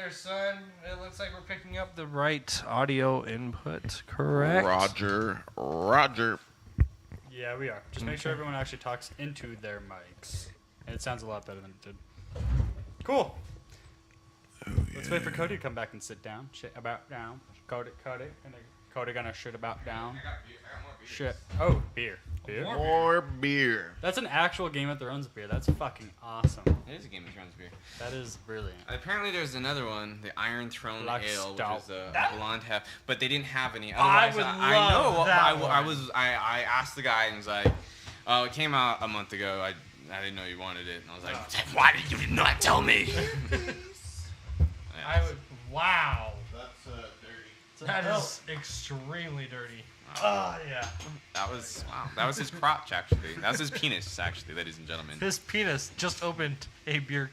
there, son. It looks like we're picking up the right audio input, correct? Roger. Yeah, we are. Just make sure everyone actually talks into their mics. And it sounds a lot better than it did. Cool. Let's wait for Cody to come back and sit down. Shit about down. Cody. And Cody gonna shit about down. I got more beer. Shit. Oh, beer. More beer. That's an actual Game of Thrones beer. That's fucking awesome. It is a Game of Thrones beer. That is brilliant. Apparently, there's another one, the Iron Throne Black Ale, Stout. which is a blonde half, but they didn't have any. I Otherwise, would I know. love that I asked the guy and he was like, "Oh, it came out a month ago. I didn't know you wanted it." And I was like, "Why did you not tell me?" I would. Wow. That's dirty. That is extremely dirty. Oh, yeah. That was his crotch, actually. That was his penis, actually, ladies and gentlemen. His penis just opened a beer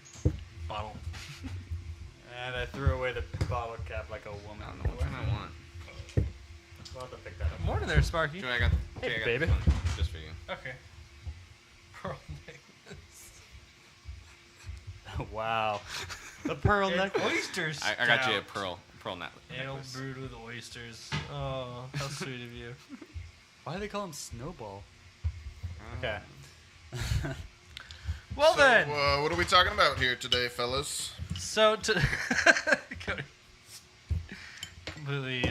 bottle. And I threw away the bottle cap like a woman. I don't know which one I want. We'll have to pick that up. Morning there, Sparky. Joey, I got baby. this one just for you. Okay. Pearl necklace. Wow. The pearl And necklace. oysters. I got you a pearl necklace. Ale brewed with oysters. Oh, how sweet of you. Why do they call him Snowball? Okay. Well So, then. what are we talking about here today, fellas? So to completely.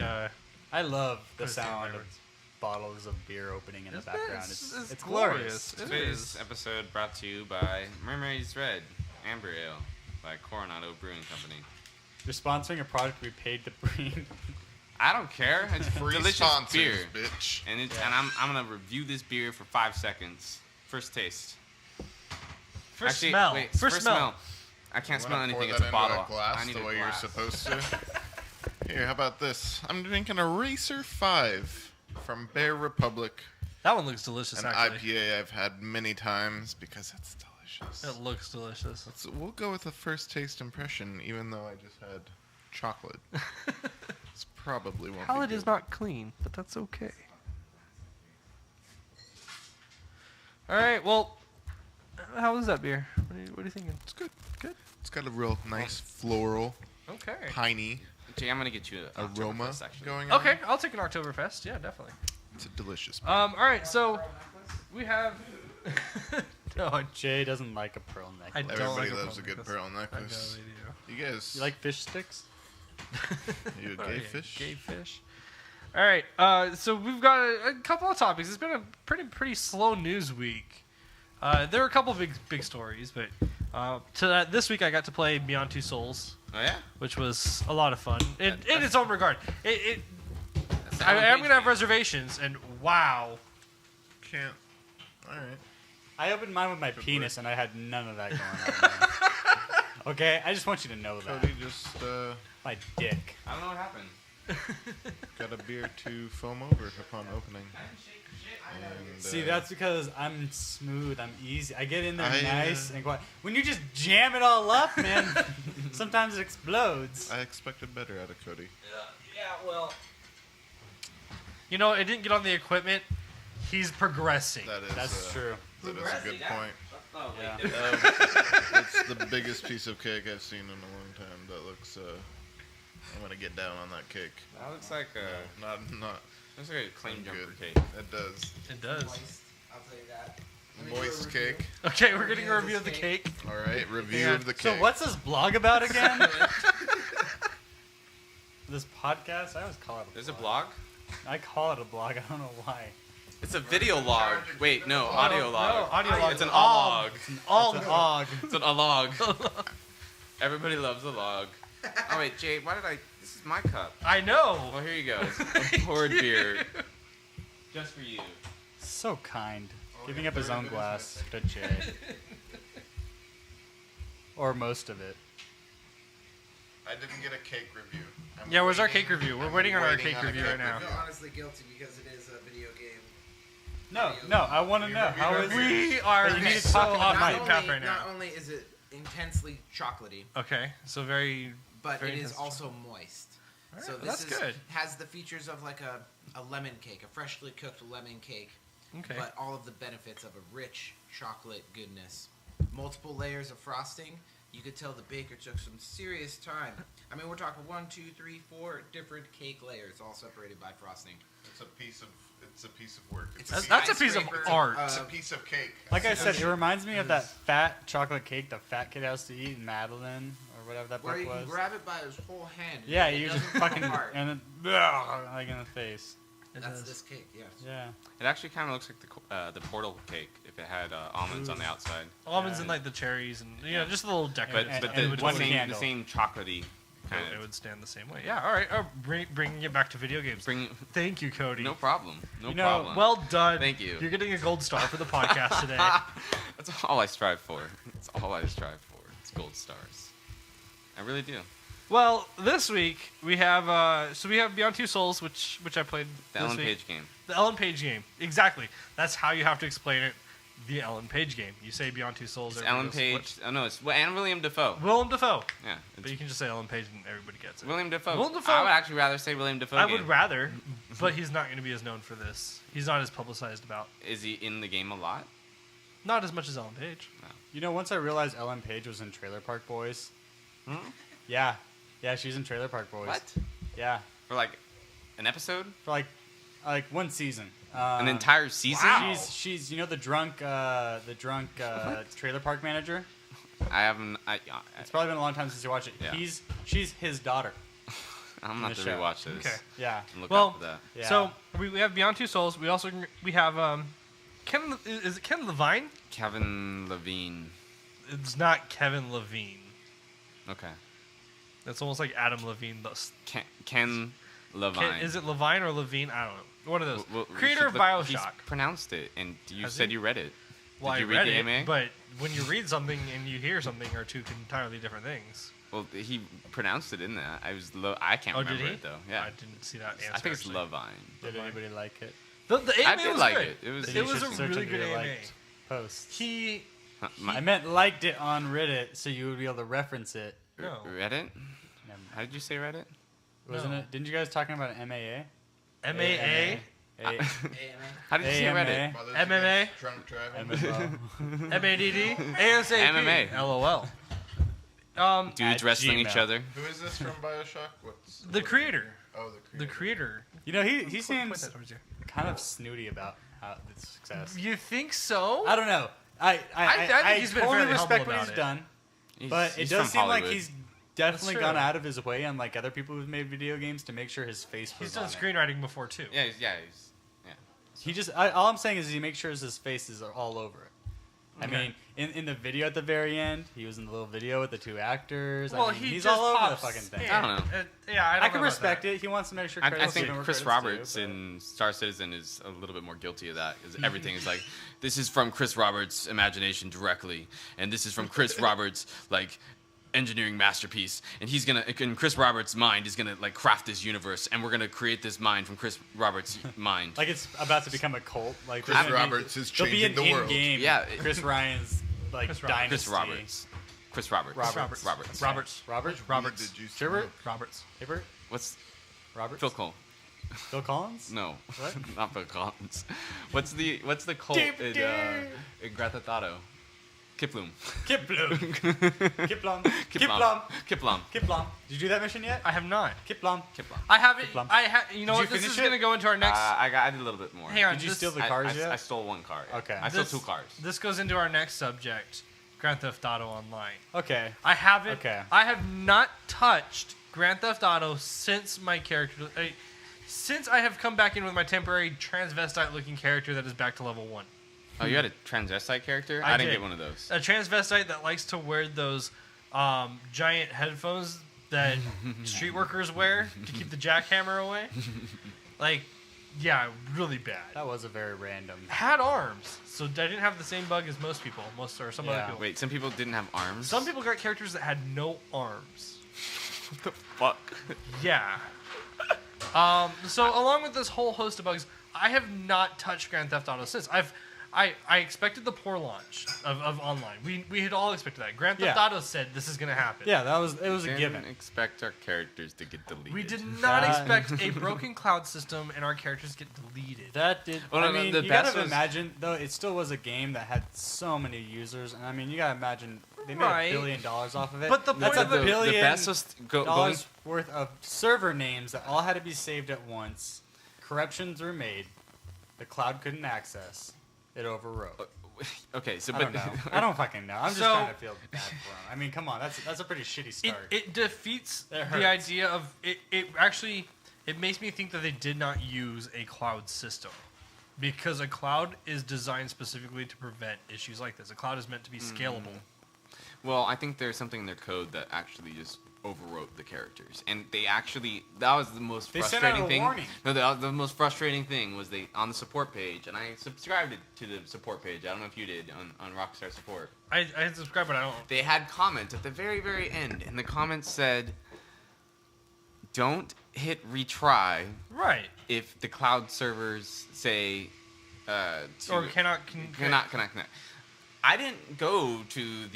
I love the Puts it in sound of backwards. bottles of beer opening in the background. It's glorious. glorious. It Today's is. episode brought to you by Mermaid's Red Amber Ale by Coronado Brewing Company. You're sponsoring a product we paid to bring. I don't care. It's Free delicious sponsors, beer. bitch. And I'm gonna review this beer for 5 seconds. First taste. First Actually, smell. Wait, First smell. I can't You smell wanna pour anything. that It's a into bottle. a glass I need the a way glass. you're supposed to. Here, how about this? I'm drinking a Racer 5 from Bear Republic, That one looks delicious, an actually. IPA I've had many times because it's delicious. It looks delicious. We'll go with the first taste impression, even though I just had chocolate. It's probably won't Palate be is good. not clean, but that's okay. All right. Well, how is that beer? What are you thinking? It's good. Good. It's got a real nice floral, Okay. piney Jay, I'm gonna get you an aroma Oktoberfest, actually. going on. Okay, I'll take an Oktoberfest. Yeah, definitely. It's a delicious beer. All right. So we have. No, Jay doesn't like a pearl I necklace. don't Everybody like a loves a pearl good necklace. pearl I necklace. know You guys, You like fish sticks? you a Oh, gay yeah, fish? Gay fish. All right. So we've got a couple of topics. It's been a pretty slow news week. There are a couple of big stories, but this week I got to play Beyond Two Souls, Oh yeah. which was a lot of fun in its own regard. That's the I'm Alan gonna have Page reservations, and wow. Can't. All right. I opened mine with my penis and I had none of that going on. man. Okay? I just want you to know that. Cody just My dick. game. I don't know what happened. got a beer to foam over upon opening. And, See, that's because I'm smooth. I'm easy. I get in there I, nice and quiet. When you just jam it all up, man, sometimes it explodes. I expected better out of Cody. Yeah. Well. You know, it didn't get on the equipment. He's progressing. That's true. That is a good point. Oh, wait. Yeah. It's the biggest piece of cake I've seen in a long time. That looks. I'm gonna get down on that cake. That looks like a. Not. Looks like a claim jumper good. cake. It does. It does. I'll tell you that. Moist cake. Okay, we're getting a review of the cake. All right. Review Yeah. of the So cake. what's this blog about again? This podcast? I always call it a There's a blog. blog? I call it a blog. I don't know why. It's a video log. Wait, no, audio log. No, audio log. It's an log. All It's an og. It's an log. Everybody loves a log. Oh wait, Jay, why did I? This is my cup. I know. Well, here you go. It's a poured beer. Just for you. So kind. Giving up his own glass to Jay. Or most of it. I didn't get a cake review. I'm Yeah, where's our waiting- cake review? We're I'm waiting on our waiting cake review right now. I feel honestly guilty because it is a video game. No, I want to know. How is it? We are But you need to so talk in the off mic. the path right now. Not only is it intensely chocolatey, Okay, so very. but Very it is intense also moist. All So right, this that's good. has the features of like a lemon cake, a freshly cooked lemon cake, Okay. but all of the benefits of a rich chocolate goodness. Multiple layers of frosting. you could tell the baker took some serious time. I mean, we're talking 1, 2, 3, 4 different cake layers, all separated by frosting. It's a piece of work. That's a piece of skyscraper, art. It's a piece of cake. Like I said, it reminds me of that fat chocolate cake the fat kid has to eat in Madeline or whatever that Where book you can was. grab it by his whole hand. Yeah, it you just doesn't fucking come apart. and then like in the face. That's this cake, yes. Yeah. It actually kind of looks like the portal cake if it had almonds on the outside. Almonds and like the cherries and just a little decorative. But stuff. and It one would- the candle. same chocolatey kind it of. would stand the same way. Yeah. All right. Bringing it back to video games. Thank you, Cody. No problem. No You know, problem. Well done. Thank you. You're getting a gold star for the podcast today. That's all I strive for. That's all I strive for. It's gold stars. I really do. Well, this week we have Beyond Two Souls, which I played The this Ellen week. Page game. The Ellen Page game. Exactly. That's how you have to explain it. The Ellen Page game. You say Beyond Two Souls. It's everybody Ellen goes, Page. Oh no, it's and William Dafoe. "What?" Willem Dafoe. Yeah, But it's you can just say Ellen Page and everybody gets it. William Dafoe. Willem Dafoe- I would actually rather say William Dafoe. I game. would rather, but he's not going to be as known for this. He's not as publicized about. Is he in the game a lot? Not as much as Ellen Page. You know, once I realized Ellen Page was in Trailer Park Boys. Hmm? Yeah. Yeah, she's in Trailer Park Boys. What? Yeah. For like an episode? For like one season. An entire season? Wow. She's the drunk trailer park manager. I haven't. It's probably been a long time since you watched it. Yeah. She's his daughter. I'm not the to show. rewatch this. Okay. Yeah. And look Well, out for that. Yeah. So we have Beyond Two Souls. We have Ken. Is it Ken Levine? Kevin Levine. It's not Kevin Levine. Okay. It's almost like Adam Levine. Ken Levine. Is it Levine or Levine? I don't know. One of those. Well, we Creator should of look- Bioshock. He's pronounced it, and you Has said he? you read it. Well, Did you I read read the it, AMA? but when you read something and you hear something are two entirely different things. Well, he pronounced it in that. I can't Oh, did remember he? it though. Yeah. I didn't see that answer. I think it's actually. Levine. Did anybody like it? The AMA I did was like good. it. It was- Then It you was should a search really under good your AMA. liked posts. He I meant liked it on Reddit, so you would be able to reference it. no. Reddit? How did you say Reddit? Wasn't No. it? Didn't you guys talking about MAA? MAA, AMA. How did you say AMA. Reddit? While those MMA? guys Drunk driving. MMO. MADD, ASAP, MMA. LOL. Dudes At wrestling each Gmail. other. Who is this from Bioshock? What's The creator. Oh, The creator. You know, he Point seems that towards you. kind of snooty about the success. You think so? I don't know. I think he's been totally fairly respect humble what about he's it. done, He's- but it he's does from seem like Hollywood. he's definitely That's gone true. out of his way, unlike other people who've made video games, to make sure his face was He's done on it. screenwriting before too. Yeah, he's He just all I'm saying is he makes sure his face is all over it. I Okay. mean, in the video at the very end, he was in the little video with the two actors. Well, I mean, he's just all over pops the fucking thing. in. I don't know. Yeah, I, don't I can know about respect that. it. He wants to make sure. I credits think given where Chris credit's due, Roberts but- in Star Citizen is a little bit more guilty of that. Because everything is like, this is from Chris Roberts' imagination directly, and this is from Chris Roberts' like engineering masterpiece, and he's gonna in Chris Roberts' mind is gonna like craft this universe, and we're gonna create this mind from Chris Roberts' mind. Like it's about to become a cult. Like Chris there's gonna be- Roberts is there'll be changing an the world. in-game Yeah. Chris Ryan's like Chris Roberts. dynasty. Chris Roberts. Roberts. Roberts. Roberts. Did you Sherbert. Roberts. Hibbert. What's Roberts. Phil Cole? Phil Collins. No, What? not Phil Collins. What's the cult in Grand Theft Auto? Kiplum. Kiplum. Kiplum. Kiplum. Kiplum. Kiplum. Kiplum. Did you do that mission yet? I have not. Kiplum. Kiplum. I haven't. Plum. You know Did what? you This is finish going to it? go into our next. I did a little bit more. Hang on. Did you this- steal the cars I yet? stole one car. yeah. Okay. I stole this- 2 cars. This goes into our next subject, Grand Theft Auto Online. Okay. I haven't. Okay. I have not touched Grand Theft Auto since my character. Since I have come back in with my temporary transvestite-looking character that is back to level 1. Oh, you had a transvestite character? I I didn't did. get one of those. A transvestite that likes to wear those giant headphones that street workers wear to keep the jackhammer away. Like, yeah, really bad. That was a very random. Had arms, so I didn't have the same bug as most people. Or some other Yeah. people. Wait, some people didn't have arms? Some people got characters that had no arms. What the fuck? Yeah. So along with this whole host of bugs, I have not touched Grand Theft Auto since. I expected the poor launch of online. We had all expected that. Grand Theft Yeah. Auto said this is gonna happen. Yeah, it was a Didn't given. expect our characters to get deleted. We did not That- expect a broken cloud system and our characters get deleted. That did. Well, no, I no, mean, the you best gotta was- imagine though. It still was a game that had so many users, and I mean, you gotta imagine They made Right. $1 billion off of it. But the That's point a of it- billion the best was going. worth of server names that all had to be saved at once. Corruptions were made. The cloud couldn't access. It overwrote. Okay, so I but don't know. I don't fucking know. I'm just So- trying to feel bad for him. I mean, come on. That's a pretty shitty It, start. it defeats It the hurts. idea of it. It actually it makes me think that they did not use a cloud system, because a cloud is designed specifically to prevent issues like this. A cloud is meant to be scalable. Well, I think there's something in their code that actually just overwrote the characters, and that was the most They sent out frustrating a thing. warning. No, the most frustrating thing was they on the support page, and I subscribed to the support page. I don't know if you did on Rockstar Support. I subscribe, but I don't. They had comments at the very, very end, and the comments said, "Don't hit retry Right. if the cloud servers say Or cannot connect." I didn't go to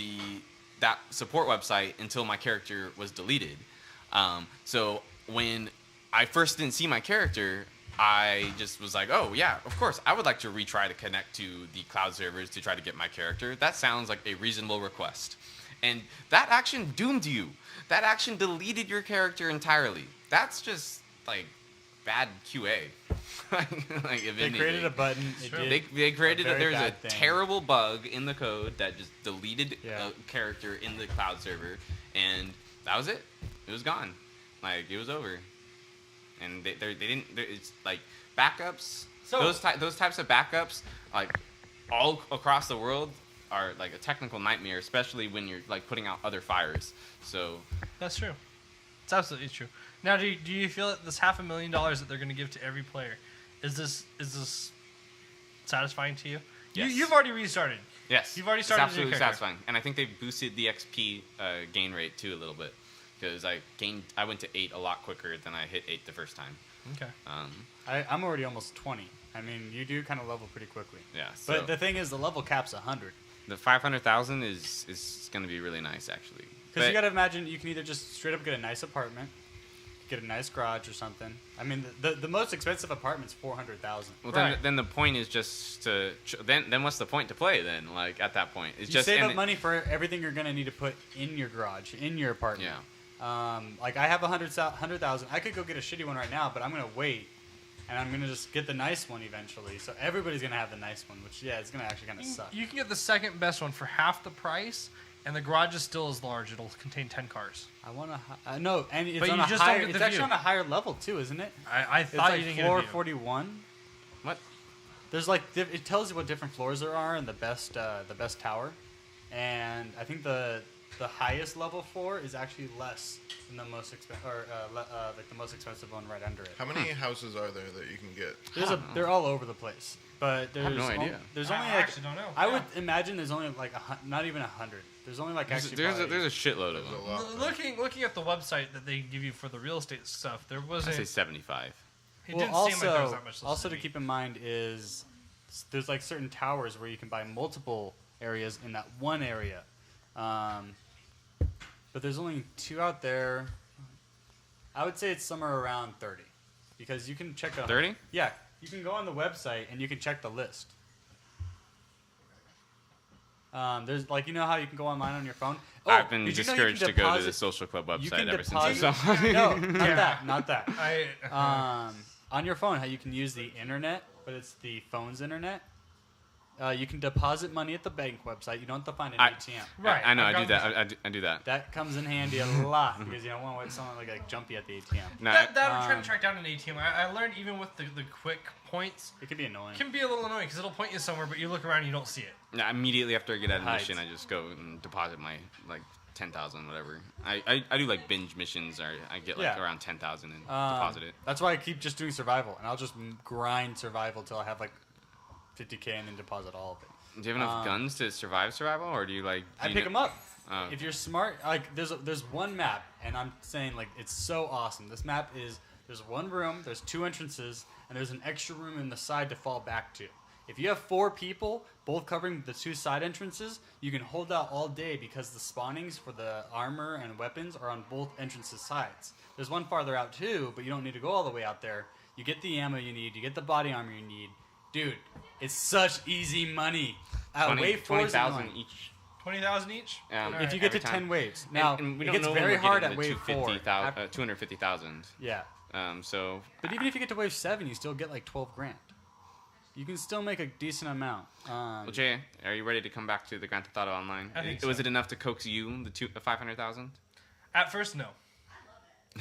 that support website until my character was deleted. So when I first didn't see my character, I just was like, "Oh yeah, of course, I would like to retry to connect to the cloud servers to try to get my character. That sounds like a reasonable request." And that action doomed you. That action deleted your character entirely. That's just like bad QA. Like if They anything. created a button. It Sure. did They created very there's a bad thing. terrible bug in the code that just deleted Yeah. a character in the cloud server, and that was it. It was gone. Like it was over. And they didn't. It's like backups. So- Those types of backups, like all across the world, are like a technical nightmare, especially when you're like putting out other fires. So That's true. It's absolutely true. Now, do you feel that this $500,000 that they're going to give to every player, is this satisfying to you? Yes. You've already restarted. yes, You've already it's started a new absolutely character. satisfying, and I think they boosted the XP gain rate too a little bit because I went to 8 a lot quicker than I hit 8 the first time. Okay. I'm already almost 20. I mean, you do kind of level pretty quickly. Yeah, so But the thing is, the level cap's 100. the 500,000 is going to be really nice actually. Because you But- got to imagine, you can either just straight up get a nice apartment, get a nice garage or something. I mean, the most expensive apartment's 400,000. Well, Right. then the point is just to then what's the point to play then? Like at that point, it's You just save and up money for everything you're gonna need to put in your garage, in your apartment. Yeah. Like I have 100,000. I could go get a shitty one right now, but I'm gonna wait, and I'm gonna just get the nice one eventually. So everybody's gonna have the nice one, which it's gonna actually kind of suck. You can get the second best one for half the price, and the garage is still as large. It'll contain 10 cars. I want to no, and it's But on you a just don't higher. get It's the actually view. on a higher level too, isn't it? I It's thought like you didn't floor get a view. 41. What? There's like it tells you what different floors there are and the best tower, and I think the highest level floor is actually less than the most like the most expensive one right under it. How many houses are there that you can get? They're all over the place, but there's no idea. There's I only like actually don't know. I Yeah. would imagine there's only like not even 100. There's only like There's actually a probably- shitload of There's a them. lot. Looking at the website that they give you for the real estate stuff, there I wasn't. say 75. It well, didn't also, seem like there was that much. also to listed keep in mind is there's like certain towers where you can buy multiple areas in that one area, but there's only 2 out there. I would say it's somewhere around 30, because you can check out 30? Yeah, you can go on the website and you can check the list. There's like how you can go online on your phone. Oh, I've been did you know you discouraged can to go to the deposit- social club you website can ever since I deposit- saw it. No, not Yeah. that, not that. I On your phone, how you can use the internet, but it's the phone's internet. You can deposit money at the bank website. You don't have to find an ATM. Right, I know. I've I do got- that. I do that. That comes in handy a lot because you don't want to wait someone like jumpy at the ATM. No, that I'm trying Um, to track down an ATM. I learned even with the quick points It could be annoying. can be a little annoying because it'll point you somewhere, but you look around and you don't see it. immediately after I get out of Hides. mission, I just go and deposit my like 10,000, whatever. I do like binge missions, or I get like Yeah. around 10,000 and deposit it. That's why I keep just doing survival, and I'll just grind survival till I have like 50K and then deposit all of it. Do you have enough guns to survive survival, or do you like? I pick them up. Oh. If you're smart, like there's one map, and I'm saying like it's so awesome. This map is there's one room, there's 2 entrances, and there's an extra room in the side to fall back to. If you have 4 people, both covering the 2 side entrances, you can hold out all day because the spawnings for the armor and weapons are on both entrances sides. There's one farther out too, but you don't need to go all the way out there. You get the ammo you need, you get the body armor you need. Dude, it's such easy money. Wave 4 is 20,000 annoying. each. 20,000 each. If you get to every time. 10 waves. Now, and we it don't gets know when very we're hard getting at the wave 4. 250,000. Yeah. So But even if you get to wave 7, you still get like 12 grand. You can still make a decent amount. well, Jay, are you ready to come back to the Grand Theft Auto Online? I think Was so. it enough to coax you the 500,000? At first, no.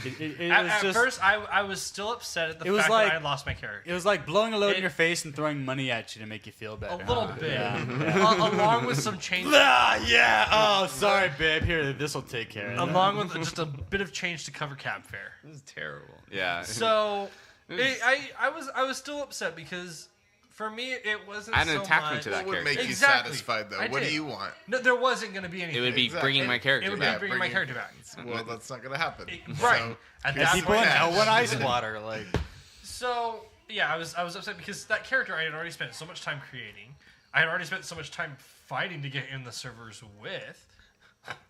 It At, was at just, first, I was still upset at the It was fact like- that I had lost my character. it was like blowing a load in It- your face and throwing money at you to make you feel better. A little huh? bit. Yeah. Along with some change. Yeah. Oh, sorry, babe. Here, this will take care of it. Along with just a bit of change to cover cab fare. This is terrible. Yeah. So, I was still upset because, for me, it wasn't I had an so attachment much. to that What would make character. you Exactly. satisfied, though? I What do did. you want? No, there wasn't going to be anything. It would be Exactly. bringing my character It would back. be bringing my character back. Well, that's not going to happen. Right. So, At And that people in point, L1 Ice Water, like. So yeah, I was upset because that character I had already spent so much time creating. I had already spent so much time fighting to get in the servers with,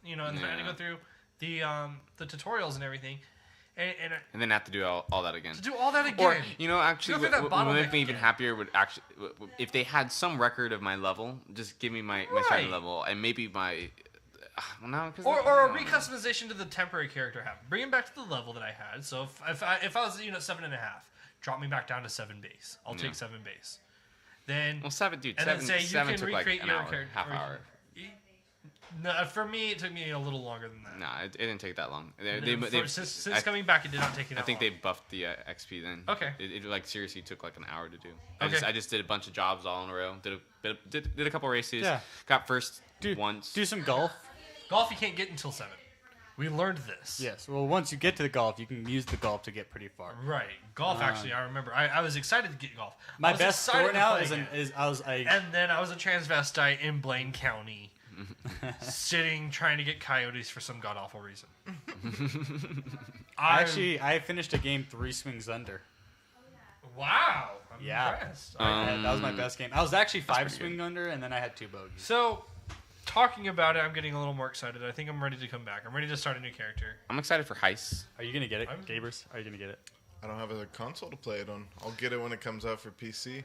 and then I had to go through the tutorials and everything, and And then have to do all that again. to do all that again. Or actually, Go through that what would make bottleneck me even again. happier would actually if they had some record of my level. Just give me my starting Right. level and maybe my. Well, no, because or a recustomization to the temporary character I have. Bring him back to the level that I had. So if I was 7.5, drop me back down to 7 base. I'll take 7 base. Then Well, seven, dude. and Seven, then say you seven can took like recreate an your hour, character. half hour. No, for me it took me a little longer than that. No, it didn't take that long. Since coming back, it did not take you that I think long. they buffed the XP then. Okay. It like seriously took like an hour to do. Okay. I just did a bunch of jobs all in a row. Did a couple races. Yeah. Got first Do, once. do some golf. Golf you can't get until 7. We learned this. Yes. Well, once you get to the golf, you can use the golf to get pretty far. Right. Golf, actually, I remember. I was excited to get golf. My I was best excited score to now play is again. And then I was a transvestite in Blaine County, sitting trying to get coyotes for some god awful reason. I finished a game 3 swings under. Wow. I'm Yeah. impressed. That was my best game. I was actually 5 pretty swing under, and then I had 2 bogeys. So, talking about it, I'm getting a little more excited. I think I'm ready to come back. I'm ready to start a new character. I'm excited for Heist. Are you gonna get it, I'm- Gabers? Are you gonna get it? I don't have a console to play it on. I'll get it when it comes out for PC.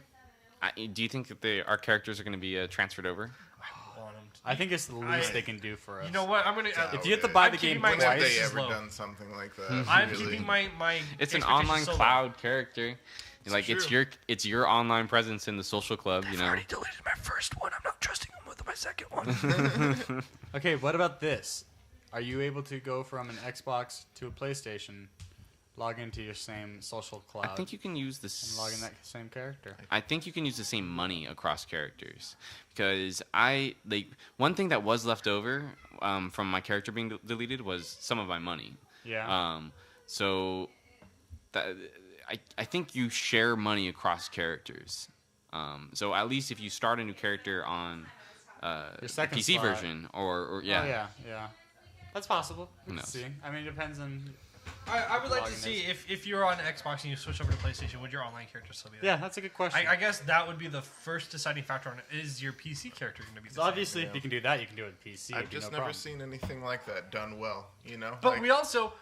Do you think that our characters are going to be transferred over? I want 'em to- I think it's the least I- they can do for us. You know what? I'm gonna. If you have to buy the I'm keeping game my When have twice, they is ever low. done something like that? I'm really? keeping my It's an expectations online so low. cloud character. Like true. it's your online presence in the social club. You I've know. already deleted my first one. I'm not trusting him with my second one. Okay, what about this? Are you able to go from an Xbox to a PlayStation, log into your same social cloud, I think you can use and this. log in that same character? I think you can use the same money across characters because one thing that was left over from my character being deleted was some of my money. Yeah. So that I think you share money across characters. So at least if you start a new character on Your the second PC slot. version or yeah. Oh, yeah. That's possible. Who Let's knows? see. I mean, it depends on. I would like to Logging see is- if you're on Xbox and you switch over to PlayStation, would your online character still be there? Yeah, that's a good question. I guess that would be the first deciding factor on it. Is your PC character going to be the So same? obviously, if you can do that, you can do it with PC. I've it'd be just no never problem. seen anything like that done well. But Like, we also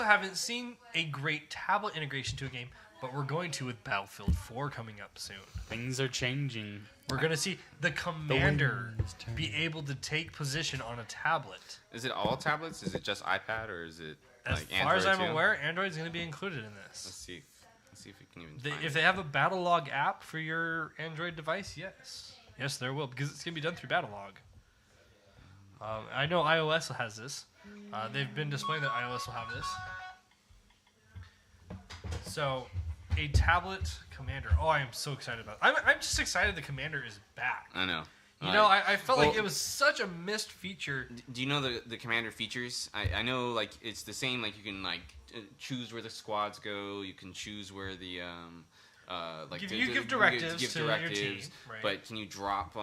haven't seen a great tablet integration to a game, but we're going to with Battlefield 4 coming up soon. Things are changing. We're going to see the commander wind is turning. be able to take position on a tablet. Is it all tablets? Is it just iPad or is it As like far as Android I'm too? aware, Android's going to be included in Let's this. see. Let's see if we can even. find If it. they have a Battlelog app for your Android device, yes. Yes, there will, because it's going to be done through Battlelog. I know iOS has this. They've been displaying that iOS will have this. So, a tablet commander. Oh, I am so excited about it. I'm just excited the commander is back. I know. You know, I felt like well- it was such a missed feature. Do you know the commander features? I know like it's the same. Like you can like choose where the squads go. You can choose where the You give directives to your team, right. But can you drop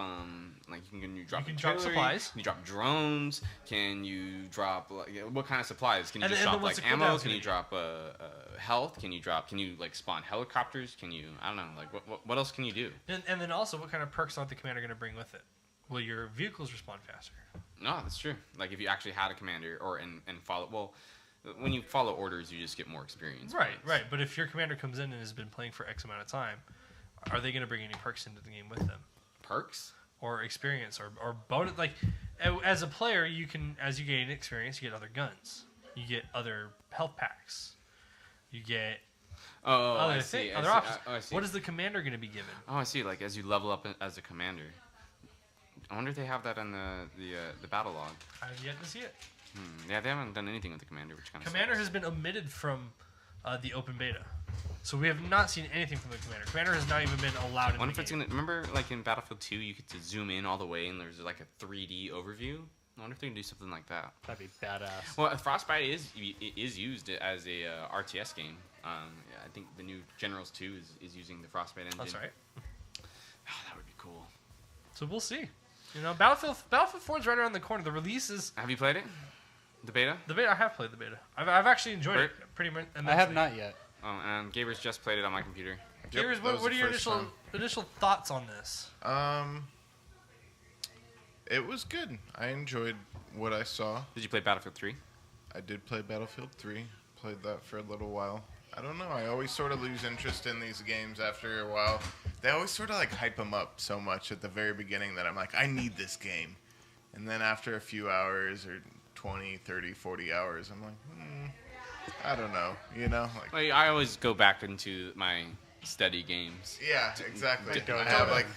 like can you drop You can drop artillery? supplies. Can you drop drones? Can you drop like what kind of supplies? Can you And just then drop what's like the ammo? cooldowns Can you gonna drop health? Can you like spawn helicopters? Can you I don't know like what else can you do? And then also, what kind of perks are the commander going to bring with it? Will your vehicles respond faster? No, that's true. Like if you actually had a commander or and follow when you follow orders, you just get more experience. Right, points. right. But if your commander comes in and has been playing for X amount of time, are they going to bring any perks into the game with them? Perks? Or experience or bonus? Like, as a player, you can, as you gain experience, you get other guns, you get other health packs, you get I see. other options. I see. What is the commander going to be given? Oh, I see. Like as you level up as a commander. I wonder if they have that on the battle log. I have yet to see it. Yeah, they haven't done anything with the commander, which kind of Commander has been omitted from the open beta, so we have not seen anything from the commander. Commander has not even been allowed in I wonder the if it's game. gonna. Remember, like in Battlefield 2, you get to zoom in all the way, and there's like a 3D overview. I wonder if they can do something like that. That'd be badass. Well, Frostbite is used as a RTS game. Yeah, I think the new Generals 2 is using the Frostbite engine. That's right. Oh, that would be cool. So we'll see. You know, Battlefield 4 is right around the corner. The release is Have you played it? The beta? the beta. I have played the beta. I've actually enjoyed it pretty much. I have not yet. Oh, and Gaber's just played it on my computer. Gavers, that what was are the your first initial thoughts on this? It was good. I enjoyed what I saw. Did you play Battlefield 3? I did play Battlefield 3. Played that for a little while. I don't know. I always sort of lose interest in these games after a while. They always sort of like hype them up so much at the very beginning that I'm like, I need this game. And then after a few hours or 20, 30, 40 hours, I'm like, I don't know. You know? Like, I always go back into my steady games. yeah, exactly. Dota. I have like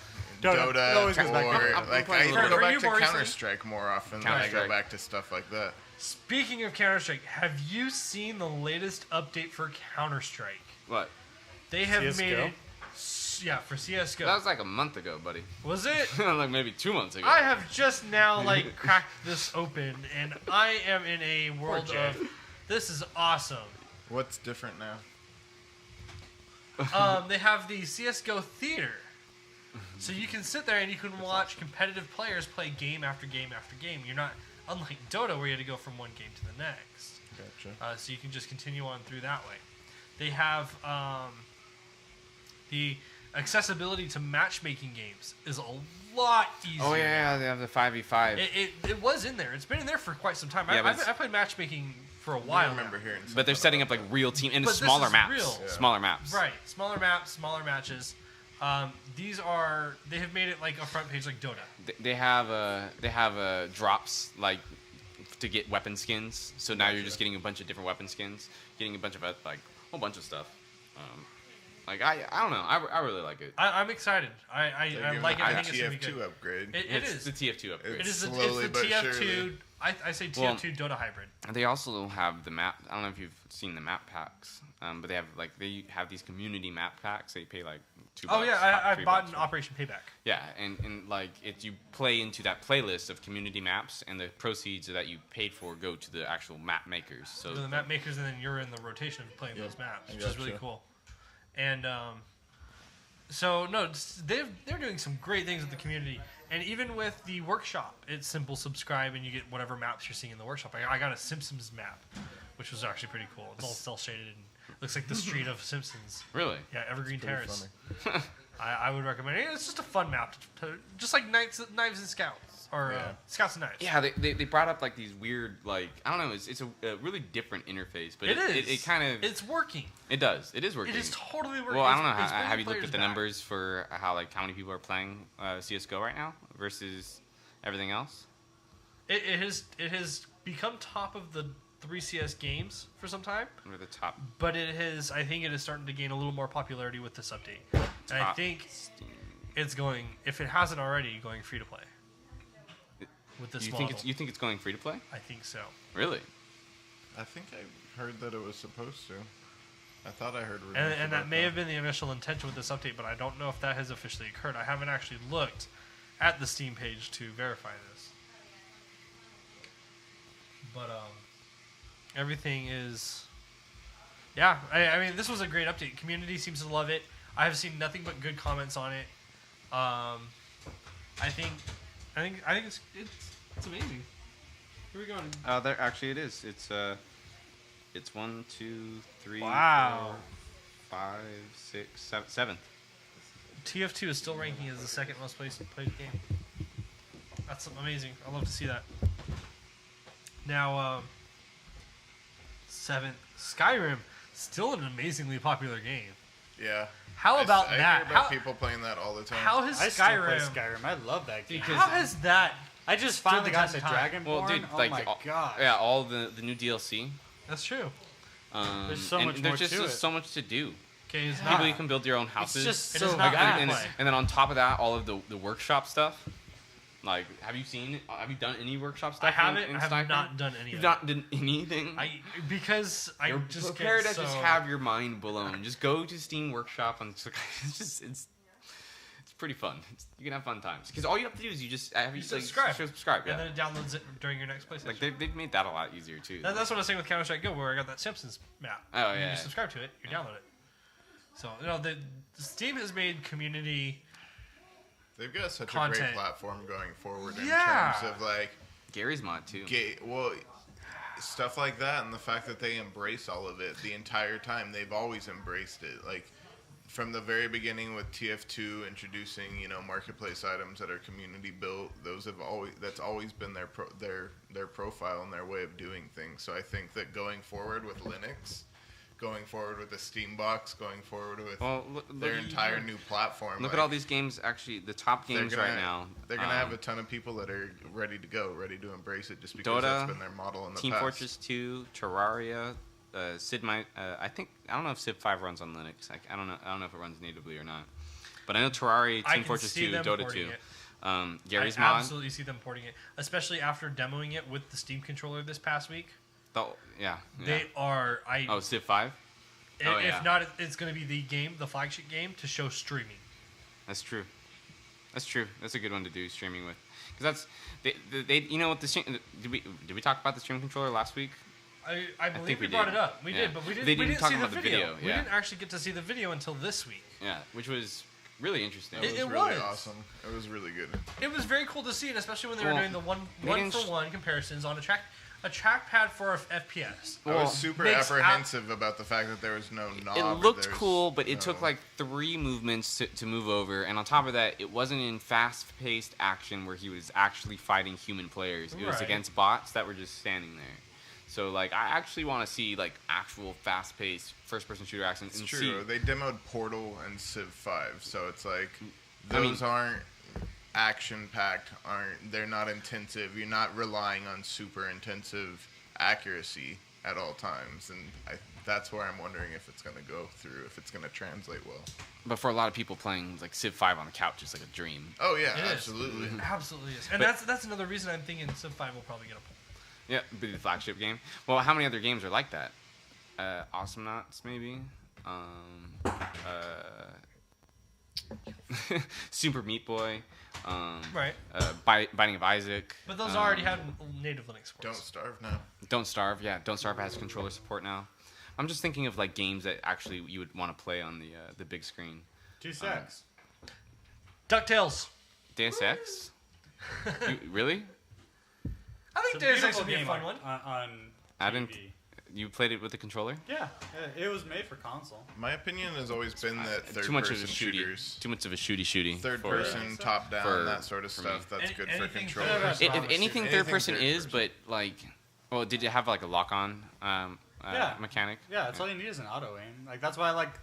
Dota. Dota, It always goes back to or Dota. like playing I a little go bit. back For to you, Morrison? Counter-Strike more often than I Counter-Strike. go back to stuff like that. Speaking of Counter-Strike, have you seen the latest update for Counter-Strike? What? They have CS:GO? made it. Yeah, for CS:GO. That was like a month ago, buddy. Was it? Like maybe 2 months ago. I have just now like cracked this open, and I am in a world Jay. of this is awesome. What's different now? They have the CS:GO theater, so you can sit there and you can watch competitive players play game after game after game. You're not unlike Dota where you had to go from one game to the next. Gotcha. So you can just continue on through that way. They have the accessibility to matchmaking games is a lot easier. Oh yeah, they have the 5v5. It was in there. It's been in there for quite some time. Yeah, but I played matchmaking for a I while. remember now. hearing But they're something setting about up like real team and But this smaller is maps. real. Yeah. Smaller maps. Right, smaller maps, smaller matches. They have made it like a front page like Dota. They have drops like to get weapon skins. So now you're just getting a bunch of different weapon skins, getting a bunch of like a whole bunch of stuff. Like I don't know. I really like it. I'm excited. I like it. I think it's gonna be TF2 good. upgrade. It It's is. the TF2 upgrade. It is. Slowly It's the but TF2. surely. I say Well, TF2 Dota hybrid. They also have the map. I don't know if you've seen the map packs, but they have these community map packs. They pay like $2. Oh yeah, I've $3 bought an for. Operation Payback. Yeah, and like you play into that playlist of community maps, and the proceeds that you paid for go to the actual map makers. So The map makers, and then you're in the rotation of playing those maps, I which is really gotcha. cool. And so no, they're doing some great things with the community, and even with the workshop, it's simple subscribe and you get whatever maps you're seeing in the workshop. I got a Simpsons map, which was actually pretty cool. It's all cell shaded and looks like the street of Simpsons. really, Yeah, Evergreen pretty Terrace. I would recommend it. It's just a fun map, just like Knives and Scouts or Yeah. Scouts and Knives. yeah, they brought up like these weird like I don't know. It's a really different interface, but It is. It kind of It's working. it does. It is working. It is totally working. Well, I don't know. It's bringing Have you looked players at the back. numbers for how many people are playing CS:GO right now versus everything else? It has become top of the 3CS games for some time, What are the top? but I think it is starting to gain a little more popularity with this update. And I top think Steam. it's going, if it hasn't already, going free to play. With this You model. think it's going free to play? I think so. Really? I think I heard that it was supposed to. I thought I heard. rumors And that about may have been the initial intention with this update, but I don't know if that has officially occurred. I haven't actually looked at the Steam page to verify this. But everything is, yeah. I mean, this was a great update. Community seems to love it. I have seen nothing but good comments on it. I think it's amazing. Here we go. There actually it is. It's 1, 2, 3, Wow. 4, 5, 6, 7. TF2 is still ranking as the second most played game. That's amazing. I love to see that. Now, 7th, Skyrim, still an amazingly popular game. Yeah. How about I that? hear about how, people playing that all the time. how has I still play Skyrim? Skyrim. I love that game. How has that I just Still finally the got test the of time. Dragonborn. Well, dude, oh like my god. yeah, all the new DLC. That's true. There's so and much there's more just to it. so much to do. Okay, it's People, you not. can build your own houses. just It so is not bad. bad. and then on top of that, all of the workshop stuff. Like, have you done any workshop stuff? I haven't. In I have Skyrim? not done any You've of not done anything. because I You're just prepared get to just so- have your mind blown. Just go to Steam Workshop and it's pretty fun. You can have fun times because all you have to do is you subscribe. subscribe, yeah. And then it downloads it during your next PlayStation. Like they've made that a lot easier too. That's what I was saying with Counter-Strike Go, where I got that Simpsons map. Oh, And yeah. You subscribe to it, you download it. So the Steam has made community. They've got such a Content. great platform going forward in Yeah. terms of like Gary's mod too. stuff like that, and the fact that they embrace all of it the entire time. They've always embraced it. Like from the very beginning with TF2 introducing, marketplace items that are community built. That's always been their profile and their way of doing things. So I think that going forward with Linux, going forward with the Steam box, going forward with their entire new platform. Look at all these games. Actually, the top games right now. They're gonna have a ton of people that are ready to go, ready to embrace it, just because Dota, that's been their model in the Team past. Fortress 2, Terraria, Sid Meier. I don't know if Civ 5 runs on Linux. I don't know if it runs natively or not. But I know Terraria, I Team can Fortress see 2, them Dota porting 2. it. Gary's I mod. absolutely see them porting it, especially after demoing it with the Steam controller this past week. Yeah. They are. Oh, Civ 5. If not, it's going to be the flagship game to show streaming. That's true. That's a good one to do streaming with, because they what the stream, did we talk about the stream controller last week? I believe think we we brought did. it up. We Yeah. did, but we They didn't, didn't talk see the about the video. video, We yeah. didn't actually get to see the video until this week. Yeah, which was really interesting. It was It really was. awesome. It was really good. It was very cool to see, and especially when they Well, were doing the one didn't for one comparisons on a trackpad for a FPS. I was super makes apprehensive about the fact that there was no knob. It or looked there's cool, but it no- took like 3 movements to move over, and on top of that, it wasn't in fast-paced action where he was actually fighting human players. It was Right. against bots that were just standing there. So like, I actually want to see like actual fast-paced first-person shooter action. It's and true. see. They demoed Portal and Civ 5, so it's like I mean- those aren't action-packed. They're not intensive. You're not relying on super intensive accuracy at all times, and that's where I'm wondering if it's going to go through, if it's going to translate well. But for a lot of people, playing like Civ 5 on the couch is like a dream. Oh yeah, It is. absolutely. Absolutely is, and But- that's another reason I'm thinking Civ 5 will probably get a pull. Yeah, be the flagship game. Well, how many other games are like that? Awesome Knots, maybe. Super Meat Boy. Right. Binding of Isaac. But those already have native Linux ports. Don't starve now. Don't Starve. Yeah, Don't Starve has controller support now. I'm just thinking of like games that actually you would want to play on the big screen. 2 secs. DuckTales. Deus Ex? Really? I think It's a Deus Ex beautiful would be a game fun one. on I didn't. TV. You played it with the controller? Yeah, it was made for console. My opinion has always been that Too much of a third-person shooty. shooters, Too much of a shooty. third-person, for- top-down, for- that sort of for stuff. me. That's good for Anything controllers. third-person. If anything, Anything third person third is, person. but like, well, did it have like a lock-on Yeah. mechanic? Yeah, that's all you need is an auto aim. Like that's why I like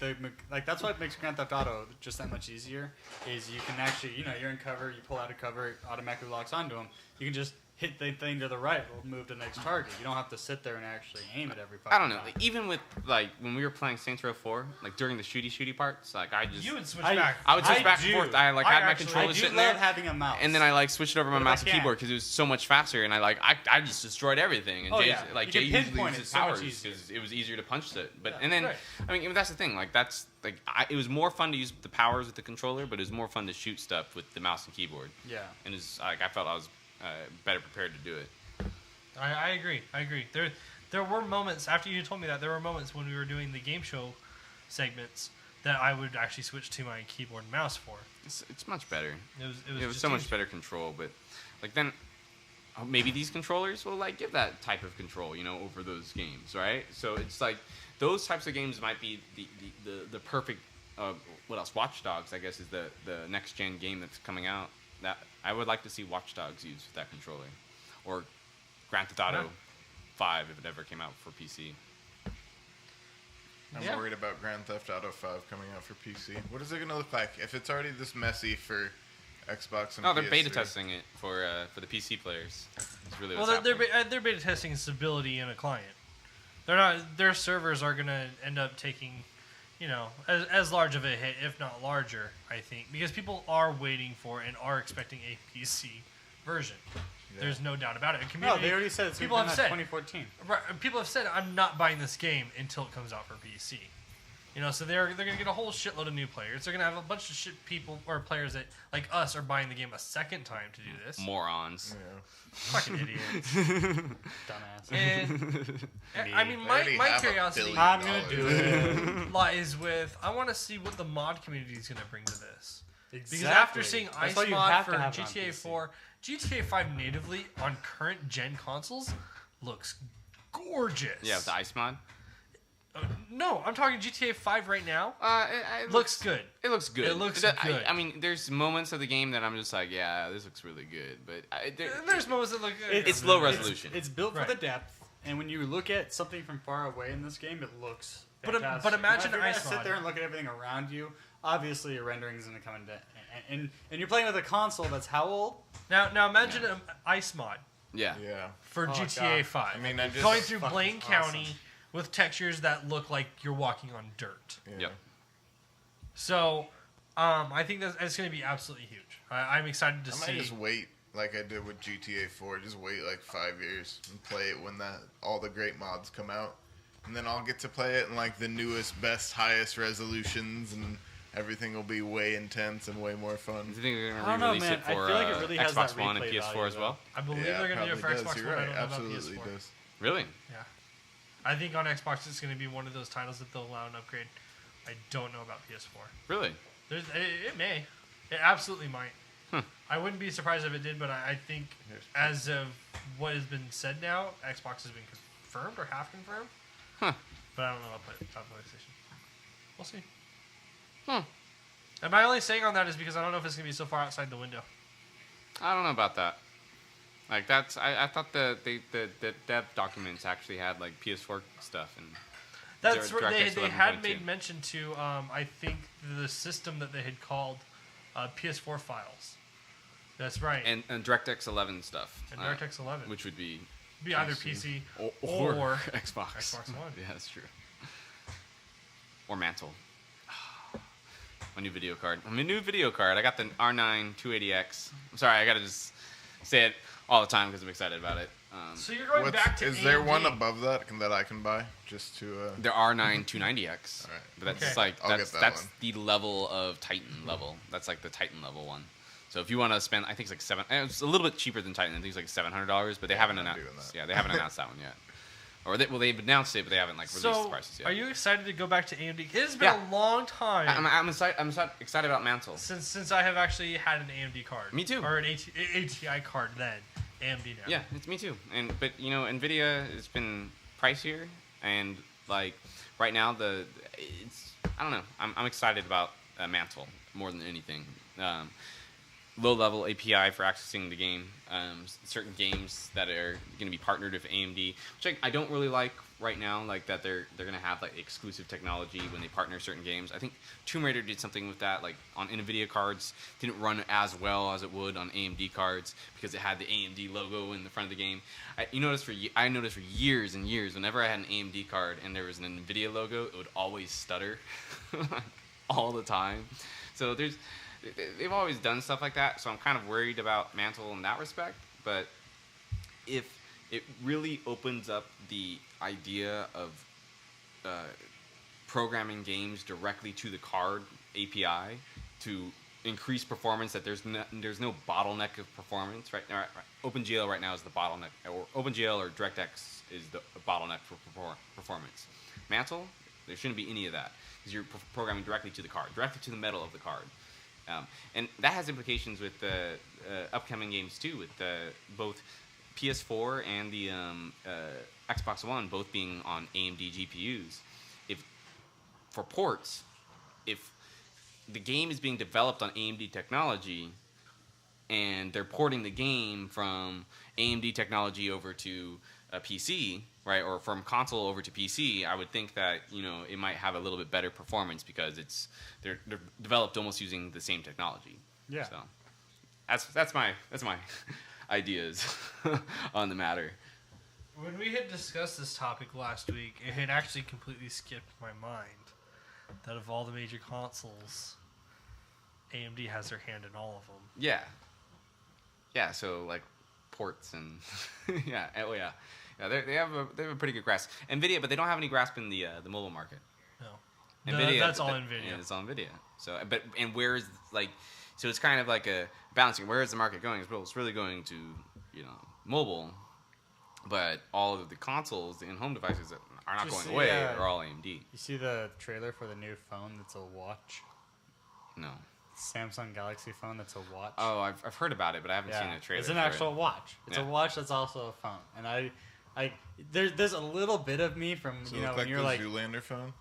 that's what makes Grand Theft Auto just that much easier. Is you can actually you're in cover, you pull out of cover, it automatically locks onto them. You can just hit the thing to the right, it'll move to the next target. You don't have to sit there and actually aim it every. I don't know. time. Like, even with like when we were playing Saints Row 4, like during the shooty parts, like I just You would switch I- back. I would switch back and do. forth. I like I had my actually- I controller do sitting love there, having a mouse. and then I like switched it over to my But if I mouse and can't- keyboard because it was so much faster, and I just destroyed everything. And Oh, Jay's, yeah. like You Jay can usually pinpoint uses it so much powers easier. because it was easier to punch it. But Yeah. and then Right. I mean that's the thing. Like that's like it was more fun to use the powers with the controller, but it was more fun to shoot stuff with the mouse and keyboard. Yeah. And it's like I felt I was better prepared to do it. I agree. There were moments after you told me that there were moments when we were doing the game show segments that I would actually switch to my keyboard and mouse for. It's much better. It was It was just so much easier. better control, but like then maybe these controllers will like give that type of control, over those games, right? So it's like those types of games might be the perfect. What else? Watch Dogs, I guess, is the next gen game that's coming out. That I would like to see Watch Dogs use that controller, or Grand Theft Auto Yeah. 5 if it ever came out for PC. I'm Yeah. worried about Grand Theft Auto 5 coming out for PC. What is it going to look like? If it's already this messy for Xbox and No, they're PS3. beta testing it for the PC players. It's really Well, what's happening. they're beta testing stability in a client. They're not. Their servers are gonna end up taking, as large of a hit, if not larger. I think because people are waiting for and are expecting a PC version. Yeah. There's no doubt about it. No, Community, they already said it's people going have to said 2014. right, people have said I'm not buying this game until it comes out for PC. So they're gonna get a whole shitload of new players. They're gonna have a bunch of shit people or players that like us are buying the game a second time to do this. Morons. Yeah. Fucking idiots. Dumbass. And I mean, They already my have $1 curiosity billion. I'm going to do it. lies with I want to see what the mod community is going to bring to this. Exactly. Because after seeing That's Ice why you Mod have for to have it on GTA PC. 4, GTA 5 natively on current gen consoles looks gorgeous. Yeah, with the ice mod. No, I'm talking GTA 5 right now. It Looks good. It looks good. It looks good. I mean, there's moments of the game that I'm just like, yeah, this looks really good, but There's moments that look good. It's low resolution. It's built for Right. the depth, and when you look at something from far away in this game, it looks But fantastic. imagine now, if you're Ice gonna sit Mod. there and look at everything around you. Obviously, your rendering is going to come into, and you're playing with a console that's how old? Now imagine an Ice Mod yeah. Yeah. for Oh, GTA God. 5. I mean, I just going through fucking Blaine awesome. County with textures that look like you're walking on dirt. Yeah. Yep. So, I think that's going to be absolutely huge. I'm excited to I see. might just wait, like I did with GTA 4. Just wait like 5 years and play it when all the great mods come out, and then I'll get to play it in like the newest, best, highest resolutions, and everything will be way intense and way more fun. Do you think they're I don't going to know, re-release man. it I for feel like it really has Xbox that One and replay PS4 value, as well? I believe Yeah, they're going to do it for probably Xbox does. One. You're I right. don't know about Absolutely PS4. does. Really? Yeah. I think on Xbox it's going to be one of those titles that they'll allow an upgrade. I don't know about PS4. Really? It may. It absolutely might. Huh. I wouldn't be surprised if it did, but I think as of what has been said now, Xbox has been confirmed or half confirmed. Huh. But I don't know about PlayStation. We'll see. Hmm. And my only saying on that is because I don't know if it's going to be so far outside the window. I don't know about that. Like that's I thought the dev documents actually had like PS4 stuff and That's where they DirectX had 11.2. made mention to, I think, the system that they had called PS4 files. That's right. and DirectX 11 stuff. And DirectX 11. which would be either PC or Xbox. Xbox One. Yeah, that's true. Or Mantle. My new video card. I got the R9 280X. I'm sorry, I gotta just say it all the time because I'm excited about it. So you're going back to Is there AMD. one above that that I can buy just to? The R9 290X. Alright. But that's Okay. like I'll that's get that that's one. the level of Titan level. That's like the Titan level one. So if you want to spend, I think it's like it's a little bit cheaper than Titan. I think it's like $700, but they haven't I'm not announced. doing that. Yeah, they haven't announced that one yet. Or they've announced it, but they haven't like released the So, prices yet. are you excited to go back to AMD? It has been Yeah. a long time I'm excited about Mantle. since I have actually had an AMD card. Me too. Or an ATI card then. AMD now. Yeah, it's me too. But Nvidia has been pricier, and like right now I don't know. I'm excited about Mantle more than anything. Low level API for accessing the game, certain games that are going to be partnered with AMD, which I don't really like right now. Like that they're going to have like exclusive technology when they partner certain games. I think Tomb Raider did something with that. Like on Nvidia cards, didn't run as well as it would on AMD cards because it had the AMD logo in the front of the game. I noticed for years and years, whenever I had an AMD card and there was an Nvidia logo, it would always stutter, all the time. So they've always done stuff like that, so I'm kind of worried about Mantle in that respect. But if it really opens up the idea of programming games directly to the card API to increase performance, that there's no bottleneck of performance right now. OpenGL right now is the bottleneck, or OpenGL or DirectX is the bottleneck for performance. Mantle, there shouldn't be any of that because you're programming directly to the card, directly to the metal of the card. And that has implications with the upcoming games too, with both PS4 and the Xbox One both being on AMD GPUs. For ports, if the game is being developed on AMD technology and they're porting the game from AMD technology over to a PC, right, or from console over to PC, I would think that it might have a little bit better performance because they're developed almost using the same technology. Yeah. So that's my ideas on the matter. When we had discussed this topic last week, it had actually completely skipped my mind that of all the major consoles, AMD has their hand in all of them. Yeah. Yeah. So like ports and yeah. Oh yeah. Yeah. They have a pretty good grasp. Nvidia, but they don't have any grasp in the mobile market. No. Nvidia, That's all Nvidia. Yeah, it's all Nvidia. So, and where's like, so it's kind of like a balancing. Where is the market going? Well, it's really going to mobile, but all of the consoles, the in-home devices that are not going away are all AMD. You see the trailer for the new phone that's a watch? No. Samsung Galaxy phone that's a watch. Oh, I've heard about it, but I haven't seen a trailer. It's an for actual it. watch. It's a Yeah. watch that's also a phone, and there's a little bit of me from So when like you're the like Zoolander phone.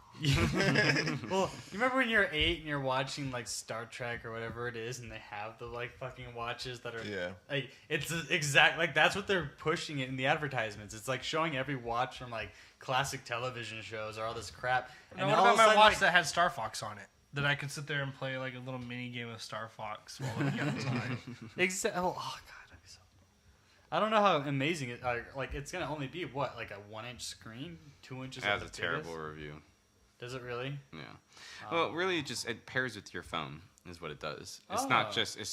well, you remember when you're 8 and you're watching like Star Trek or whatever it is, and they have the like fucking watches that are like it's exact like that's what they're pushing it in the advertisements. It's like showing every watch from like classic television shows or all this crap. And then what all of about a my sudden, watch like, that had Star Fox on it? That I could sit there and play like a little mini game of Star Fox while looking outside. oh god, that'd be so. I don't know how amazing it. Like it's gonna only be what like a 1-inch screen, 2 inches. It has at a the terrible biggest? review. Does it really? Yeah. Well, really, it pairs with your phone is what it does. It's not just its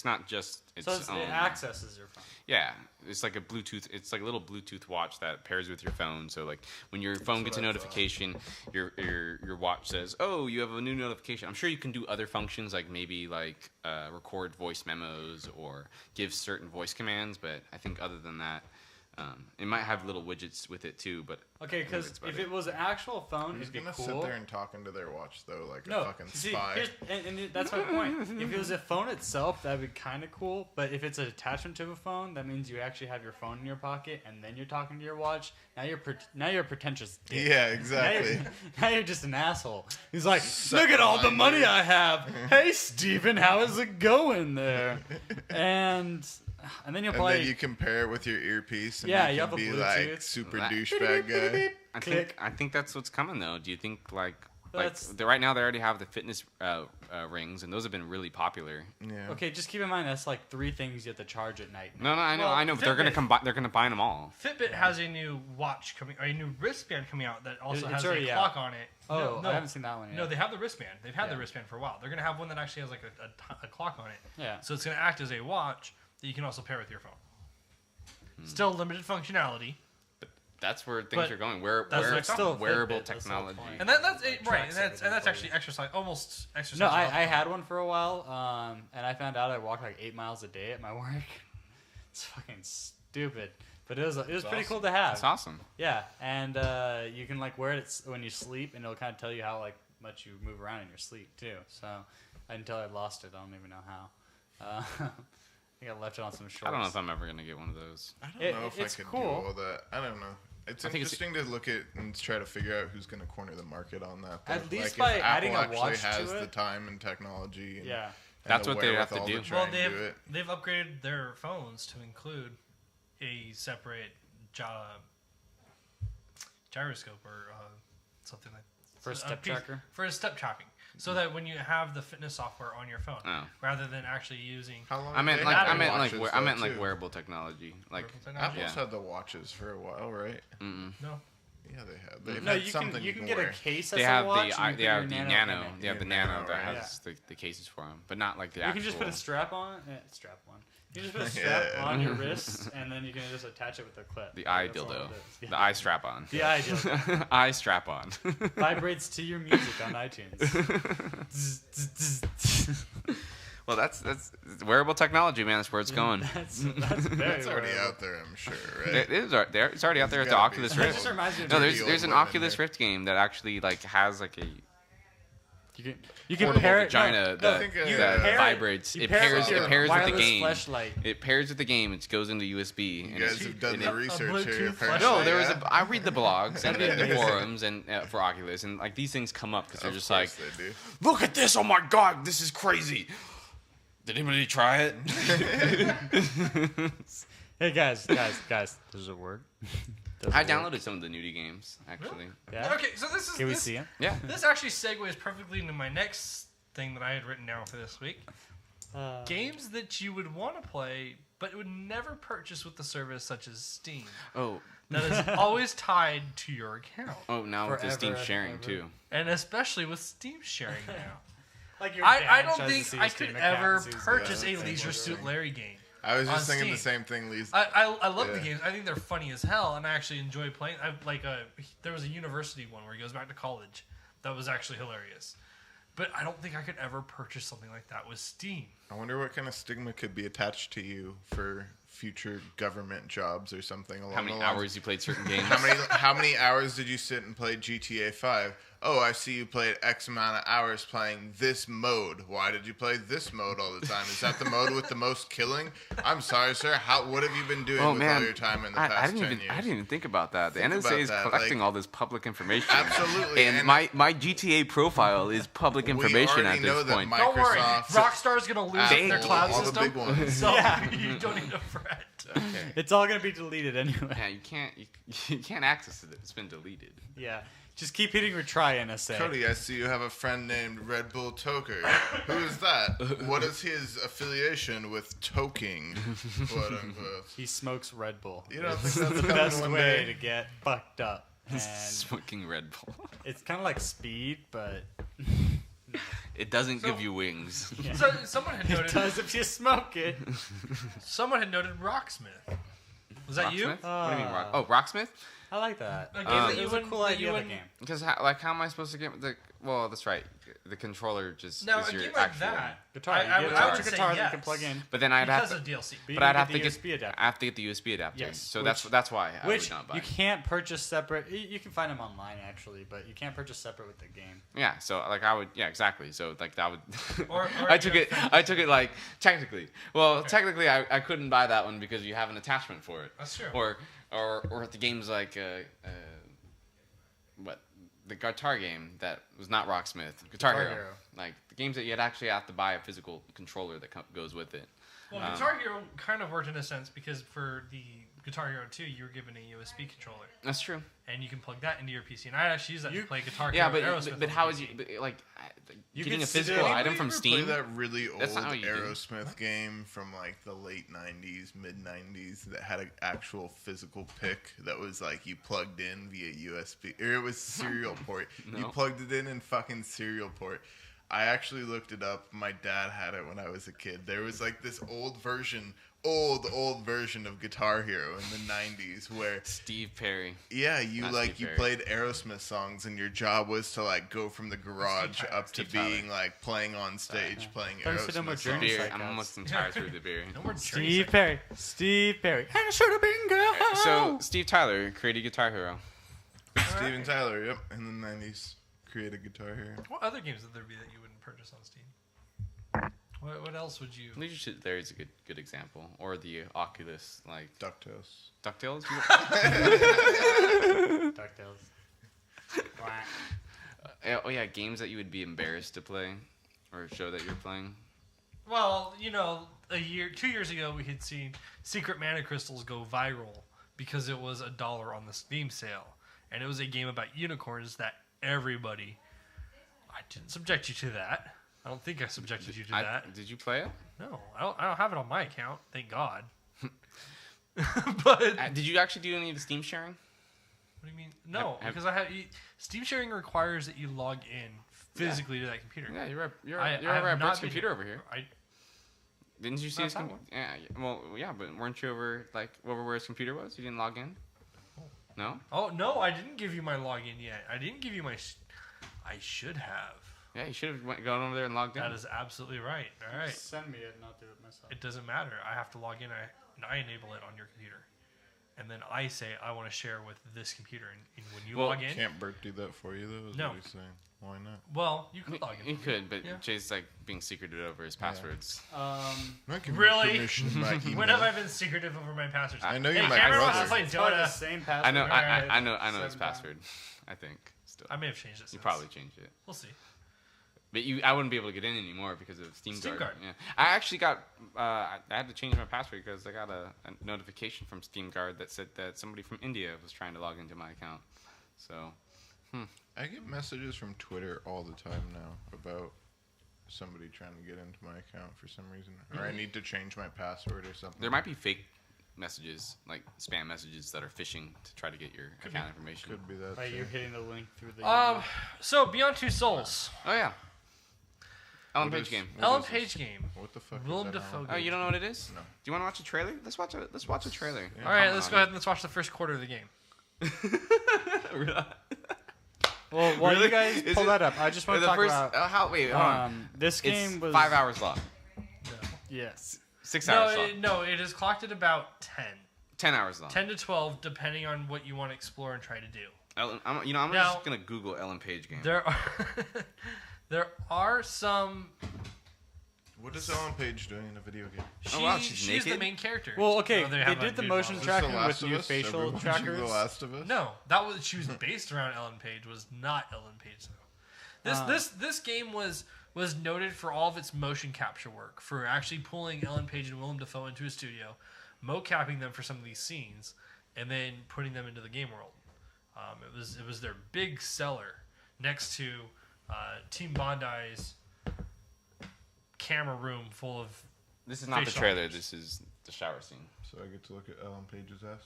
So it own. accesses your phone. Yeah, it's like a Bluetooth. It's like a little Bluetooth watch that pairs with your phone. So like when your phone gets a notification, your watch says, "Oh, you have a new notification." I'm sure you can do other functions like maybe like record voice memos or give certain voice commands. But I think other than that, it might have little widgets with it too. But Okay, because if it was an actual phone, Who's it'd be gonna cool. sit there and talk into their watch though, like No, a fucking see, spy? and that's my point. If it was a phone itself, that'd be kind of cool. But if it's an attachment to a phone, that means you actually have your phone in your pocket, and then you're talking to your watch. Now you're a pretentious. Dick. Yeah, exactly. Now you're just an asshole. He's like, look at all the money I have. Hey, Steven, how is it going there? And then you'll And probably then you compare it with your earpiece, and Yeah, you you can have a be like Bluetooth. super That- douchebag guy. I think that's what's coming though. Do you think like That's- right now they already have the fitness rings and those have been really popular. Yeah. Okay, just keep in mind that's like 3 things you have to charge at night. No, I know, Well, I know. But they're gonna Fitbit- combine. They're gonna combine them all. Fitbit has a new watch coming, or a new wristband coming out that also It's has a already clock out. on it. Oh, no, I haven't seen that one yet. No, they have the wristband. They've had the Yeah. wristband for a while. They're gonna have one that actually has like a clock on it. Yeah. So it's gonna act as a watch that you can also pair with your phone. Still limited functionality, That's where things But are going. that's still Wearable Fitbit, that's the whole technology. point. and that's It right. tracks And that's everything for actually you. exercise, almost exercise. No, I health. had one for a while, and I found out I walked like 8 miles a day at my work. It's fucking stupid, but it was pretty awesome. cool to have. That's awesome. Yeah, and you can like wear it when you sleep, and it'll kind of tell you how like much you move around in your sleep too. So until I lost it, I don't even know how. I think I left it on some shorts. I don't know if I'm ever gonna get one of those. I don't know if it's I could cool. do all that. I don't know. It's I think it's- interesting to look at and try to figure out who's going to corner the market on that. At though. least like by if adding Apple a watch actually has to the it. time and technology. And, Yeah. and That's the what they have to wherewithal do. try Well, and do it. they've upgraded their phones to include a separate gyroscope or something like For a a step piece- tracker? for a step tracking, so that when you have the fitness software on your phone, Oh. rather than actually using How long I meant have like they I had meant like watches, I though, meant like too? wearable technology. Like wearable technology. Apple's Yeah. had the watches for a while, right? No, Yeah, they have. They've No, had you something can get wear. a case. they That's have a watch, the and they you put have the your nano. in it. They have the Yeah, nano that right. has the cases for them, but not like the You actual. can just put a strap on. Strap on. You can just put a strap Yeah. on your wrist, and then you can just attach it with a clip. the eye That's all dildo, it is. the eye strap on. The eye dildo Eye strap on. vibrates to your music on iTunes. Well, that's wearable technology, man. That's where it's going. That's very It's already wearable. out there, I'm sure, right? It is. It's already out there at the gotta be. Oculus That Rift. just reminds me of No, Dirty there's old an women Oculus here. Rift game that actually like has like a you can portable pair it. vagina no, that, think, you that pair it- vibrates. you It pair pairs. with your It pairs with the wireless game. fleshlight. It pairs with the game. It goes into USB. You and guys it's- have done and the it- research Bluetooth here. flashlight? apparently, No, there was yeah? I read the blogs and the forums and for Oculus and like these things come up because they're Of just course like, they do. look at this! Oh my god, this is crazy. Did anybody try it? Hey guys, there's a word. I downloaded some of the nudie games actually. Yeah. okay. So this is Can we this, see him? Yeah. this actually segues perfectly into my next thing that I had written down for this week. games that you would want to play, but would never purchase with the service, such as Steam. Oh, That is always tied to your account. oh, now with the Steam Forever, sharing ever. too. And especially with Steam sharing now. Like your I dad don't tries to think see I your Steam could account ever and sees purchase the a same Leisure order. Suit Larry game. I was on just thinking Steam. the same thing, Lise. I love the Yeah. games. I think they're funny as hell, and I actually enjoy playing. There was a university one where he goes back to college. That was actually hilarious. But I don't think I could ever purchase something like that with Steam. I wonder what kind of stigma could be attached to you for future government jobs or something along How many the lines. hours you played certain games? How many hours did you sit and play GTA 5? Oh, I see you played X amount of hours playing this mode. Why did you play this mode all the time? Is that the mode with the most killing? I'm sorry, sir. What have you been doing Oh with man, all your time in the I past didn't 10 even years? I didn't even think about that. The Think NSA about is that, collecting like- all this public information. Absolutely, And and my GTA profile is public information already at know this that point. Don't worry, Microsoft, Rockstar's gonna lose Apple, their cloud all the system, big ones. so Yeah. you don't need to fret. Okay. It's all gonna be deleted anyway. Yeah, you can't access it. It's been deleted. Yeah. Just keep hitting retry, NSA. Cody, I see you have a friend named Red Bull Toker. Who is that? What is his affiliation with toking, quote unquote? He smokes Red Bull. You don't It's think that's the coming best one way day? to get fucked up. And Smoking Red Bull. it's kind of like speed, but It doesn't give you wings. yeah. So someone had it noted. does if you smoke it. Someone had noted Rocksmith. Was that you? Rocksmith? What do you mean, Rock? Oh, Rocksmith? I like that. A game that it you was a wouldn't- cool that idea you of a wouldn't- game. Because how am I supposed to get the? Well, that's right. The controller just Now is a your game like actual. that. Guitar. I you would- get I a would electric say guitar that you yes. can plug in. But then I'd have Because to. of DLC. But you But I'd can have get to the get. USB adapter. I have to get the USB adapter. Yes, So which- that's why I Which would not buy. you can't purchase separate. You can find them online actually, but you can't purchase separate with the game. Yeah, so like I would, yeah, exactly. So like that would. Or I took it like technically. Well, technically I couldn't buy that one because you have an attachment for it. That's true. Or the games like what the guitar game that was not Rocksmith, Guitar Guitar Hero. Hero. Like the games that you'd actually have to buy a physical controller that goes with it. Well, Guitar Hero kind of worked in a sense because for the Guitar Hero 2, you were given a USB controller, That's true. and you can plug that into your PC. And I actually use that to play Guitar Yeah, Hero. but, Aerosmith but on how the is you PC. but, like You getting could a physical still- item from Play Steam? that really old That's not how you do. Aerosmith game from like the late '90s, mid '90s that had an actual physical pick that was like you plugged in via USB, or it was serial port. You No. plugged it in fucking serial port. I actually looked it up. My dad had it when I was a kid. There was like this old version of Guitar Hero in the '90s where Steve Perry. yeah, you Not like Steve you Perry. played Aerosmith songs, and your job was to like go from the garage Tyler. up to Steve Tyler. being like playing on stage, playing Thanks for them Aerosmith with songs. Journey. Beer. Psychos. I'm almost entirely through the beer. No more Steve Perry. Steve Perry. And it should have been girl. So Steve Tyler created Guitar Hero. Steven Tyler, yep, in the '90s, created Guitar Hero. What other games would there be that you wouldn't purchase on Steam? What else would you? Leisure Suit Larry is a good example, or the Oculus like DuckTales. Ducktales. DuckTales. Quack. Oh yeah, games that you would be embarrassed to play, or show that you're playing. Well, 2 years ago, we had seen Secret Mana Crystals go viral because it was $1 on the Steam sale, and it was a game about unicorns that everybody. I didn't subject you to that. I don't think I subjected you to that. Did you play it? No, I don't have it on my account. Thank God. But Did you actually do any of the Steam sharing? what do you mean? No, have- because Steam sharing requires that you log in physically to that computer. Yeah, you're I over have at not Brett's been- computer over here. I Didn't you see Not his that computer? Yeah, but weren't you over like over where his computer was? You didn't log in? No? Oh no, I didn't give you my login yet. I didn't give you my. I should have. Yeah, you should have gone over there and logged in. That is absolutely right. All right. Send me it and I'll do it myself. It doesn't matter. I have to log in. I enable it on your computer, and then I say I want to share with this computer. And when you Well, log in, Can't Bert do that for you though? Is No. what he's saying. Why not? well, you could log in. You could, but Yeah. Jay's like being secreted over his passwords. Not giving Really? permission to my email. When have I been secretive over my passwords? I know hey, you're my camera brother. wants to play It's probably the Dota. same password. I know, Alright. I know his 7 password. I think still. I may have changed it. Since. You probably changed it, We'll see. but I wouldn't be able to get in anymore because of Steam Steam Guard. Guard. Yeah, I actually got. I had to change my password because I got a notification from Steam Guard that said that somebody from India was trying to log into my account. So I get messages from Twitter all the time now about somebody trying to get into my account for some reason, or I need to change my password or something. There might be fake messages, like spam messages that are phishing to try to get your account information. Could be that. Are too. you hitting the link through the? So Beyond Two Souls, Oh yeah. Ellen What Page is- game. what Ellen is Page this? game. What the fuck? Willem is that Dafoe on? game. Oh, you don't know what it is? No. Do you want to watch a trailer? Let's watch a trailer. Yeah. All right, let's go ahead and let's watch the first quarter of the game. Well, while Really? you guys Is pull it- that up, I just want to The talk first. about. Wait, hold on. This game It's was 5 hours long. Yes. 6 hours long. No, it is clocked at about 10. 10 hours long. 10 to 12, depending on what you want to explore and try to do. I'm Now- just gonna Google Ellen Page game. There are there are some. What is Ellen Page doing in a video game? Oh, wow, she's she's the naked? main character. Well, okay, No, they have did a the nude motion model. Is this tracking The with Last of new Us? facial Everyone should trackers. The Last of Us? No, that was she was based around Ellen Page. Was not Ellen Page though. This game was noted for all of its motion capture work, for actually pulling Ellen Page and Willem Dafoe into a studio, mocapping them for some of these scenes, and then putting them into the game world. It was their big seller next to Team Bondi's camera room full of. This is not the facial trailer. actors. This is the shower scene. So I get to look at Ellen Page's ass.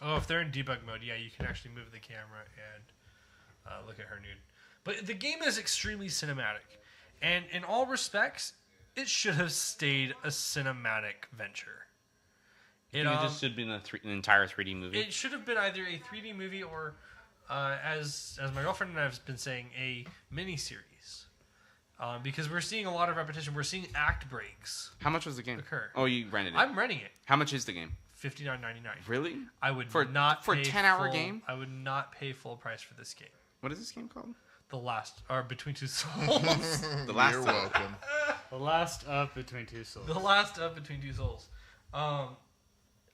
Oh, if they're in debug mode, yeah, you can actually move the camera and look at her nude. But the game is extremely cinematic, and in all respects, it should have stayed a cinematic venture. You think it just should be an entire 3D movie? It should have been either a 3D movie or, as my girlfriend and I have been saying, a mini series. Because we're seeing a lot of repetition. We're seeing act breaks How much was the game? occur. Oh, you rented it. I'm renting it, How much is the game? $59.99. Really? I would For- not for a pay 10-hour full- game? I would not pay full price for this game. What is this game called? The last, or Between Two Souls. The last You're one. welcome. The last of Between Two Souls. The last of Between Two Souls.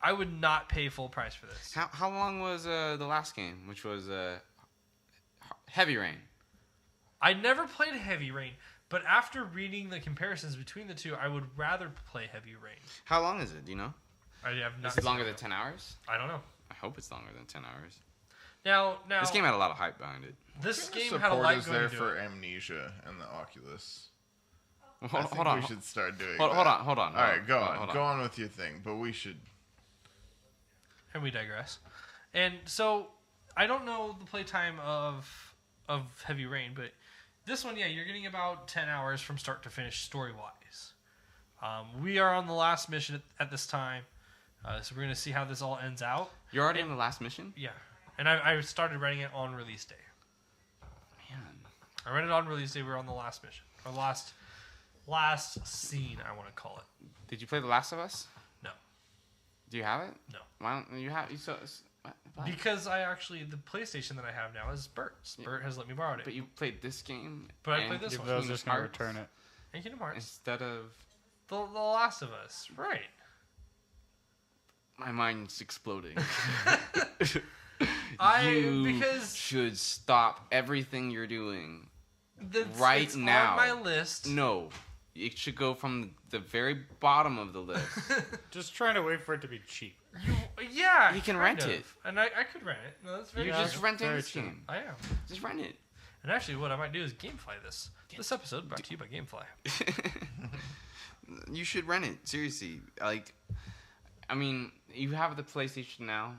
I would not pay full price for this. How long was the last game, which was Heavy Rain? I never played Heavy Rain, but after reading the comparisons between the two, I would rather play Heavy Rain. How long is it? Do you know? I have not. Is it longer than 10 hours? I don't know. I hope it's longer than 10 hours. Now, This game had a lot of hype behind it. this What kind game of had a support light is going there into for it. Amnesia and the Oculus? Hold, I think hold on. we should start doing Hold, that. hold on. All right, go on. hold Go on with your thing, but we should. And we digress. And so, I don't know the playtime of Heavy Rain, but this one, yeah, you're getting about 10 hours from start to finish story-wise. We are on the last mission at this time, so we're going to see how this all ends out. You're already in the last mission? Yeah. And I started running it on release day. Man. I ran it on release day. We were on the last mission. Or last scene, I want to call it. Did you play The Last of Us? No. Do you have it? No. Why don't you have... What? Because the PlayStation that I have now is Bert's. Bert has let me borrow it. But you played this game. But I and played this If one. I was Kingdom just gonna Hearts return it. And Kingdom Hearts. instead of... The Last of Us. Right. My mind's exploding. Because You should stop everything you're doing. right right now. on my list. No. It should go from the very bottom of the list. Just trying to wait for it to be cheap. Yeah, You can kind rent of. it. And I could rent it. No, that's very You're Yeah, just true. renting very this true. game. I am. Just rent it. And actually, what I might do is GameFly this. This episode brought to you by GameFly. You should rent it. Seriously. Like, I mean, you have the PlayStation now.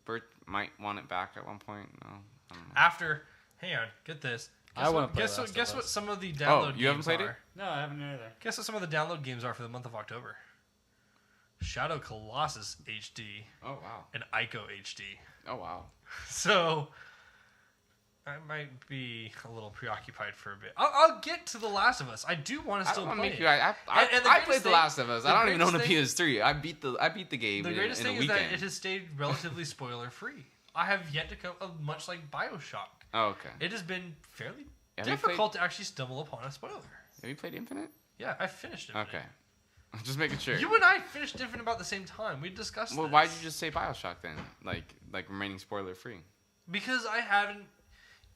Bert might want it back at one point. No. I don't know. After, hang on, get this. I wanna what, play guess Last what? of Guess what? Us. Some of the download games you haven't played it? are. No, I haven't either. Guess what? Some of the download games are for the month of October. Shadow HD Oh, wow. and Ico HD. Oh, wow. So I might be a little preoccupied for a bit. I'll get to The Last of Us. I do want to I still don't want play to make it. you. I And the I greatest played The thing- Last of Us. the I don't even own a greatest PS3. I beat the game The in, greatest in a thing is weekend. that it has stayed relatively spoiler free. I have yet to come, much like BioShock. Oh, okay. It has been fairly Have you difficult to actually stumble upon a spoiler. Have you played Infinite? Yeah, I finished it. Okay. I'm just making sure. You and I finished Infinite about the same time. We discussed Well, this. why'd you just say BioShock then? Like remaining spoiler free. Because I haven't,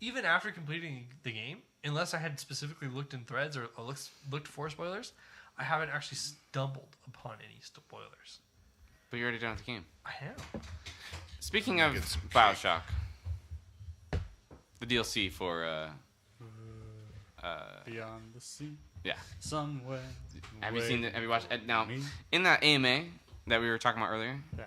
even after completing the game, unless I had specifically looked in threads or looked for spoilers, I haven't actually stumbled upon any spoilers. But you're already done with the game. I have. Speaking of Get some BioShock, the DLC for Beyond the sea, Yeah. somewhere. Have you seen it? Have you watched it? Now, Me? in that AMA that we were talking about earlier, Yeah.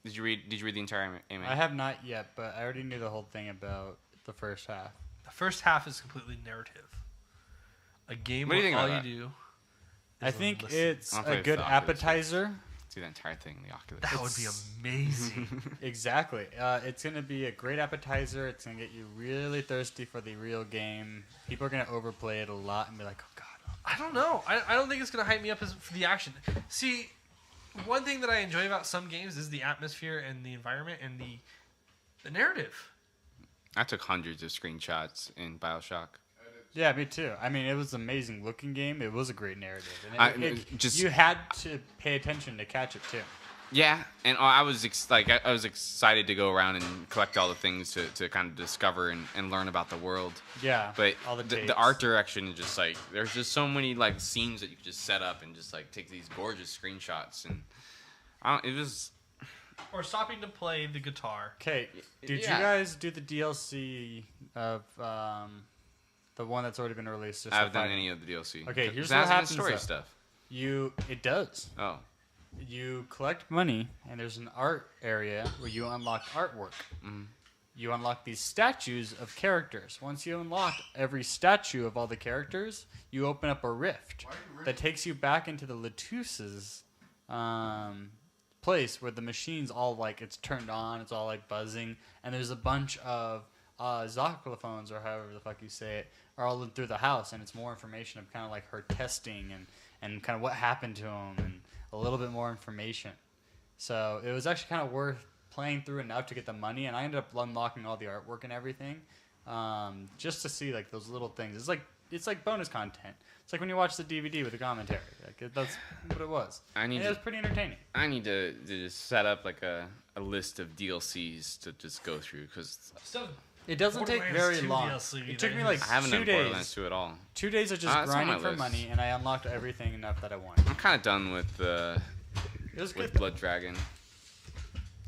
did you read the entire AMA? I have not yet, but I already knew the whole thing about the first half. The first half is completely narrative. A game What do you where think all about you do. I is think listen. it's I'll play a good the Oculus. appetizer. See the entire thing, the Oculus. That would be amazing. Exactly. It's going to be a great appetizer. It's going to get you really thirsty for the real game. People are going to overplay it a lot and be like, oh, God. I don't know. I don't think it's going to hype me up for the action. See, one thing that I enjoy about some games is the atmosphere and the environment and the narrative. I took hundreds of screenshots in BioShock. Yeah, me too. I mean, it was an amazing looking game. It was a great narrative. And Just- you had to pay attention to catch it, too. Yeah, and I was I was excited to go around and collect all the things to kind of discover and learn about the world. Yeah, But all the tapes. the art direction is just like there's just so many like scenes that you could just set up and just like take these gorgeous screenshots and it was Or stopping to play the guitar. Okay, did Yeah. you guys do the DLC of the one that's already been released? I haven't done any of the DLC. Okay, here's It hasn't what been happens, story though. stuff. It does. Oh, You collect money, and there's an art area where you unlock artwork. You unlock these statues of characters. Once you unlock every statue of all the characters, you open up a rift that takes you back into the Latus's place where the machine's all like it's turned on, it's all like buzzing, and there's a bunch of xylophones or however the fuck you say it are all through the house, and it's more information of kind of like her testing and kind of what happened to him and a little bit more information. So it was actually kind of worth playing through enough to get the money, and I ended up unlocking all the artwork and everything, just to see like those little things. It's like bonus content. It's like when you watch the DVD with the commentary. Like that's what it was. It was pretty entertaining. I need to just set up like a list of DLCs to just go through because So, It doesn't take Borderlands very 2 long. DLC, It took me that like is- I haven't 2 done days. Borderlands 2 at all. 2 days of just It's on my grinding for list. money, and I unlocked everything enough that I wanted. I'm kind of done with It was good. Blood Dragon.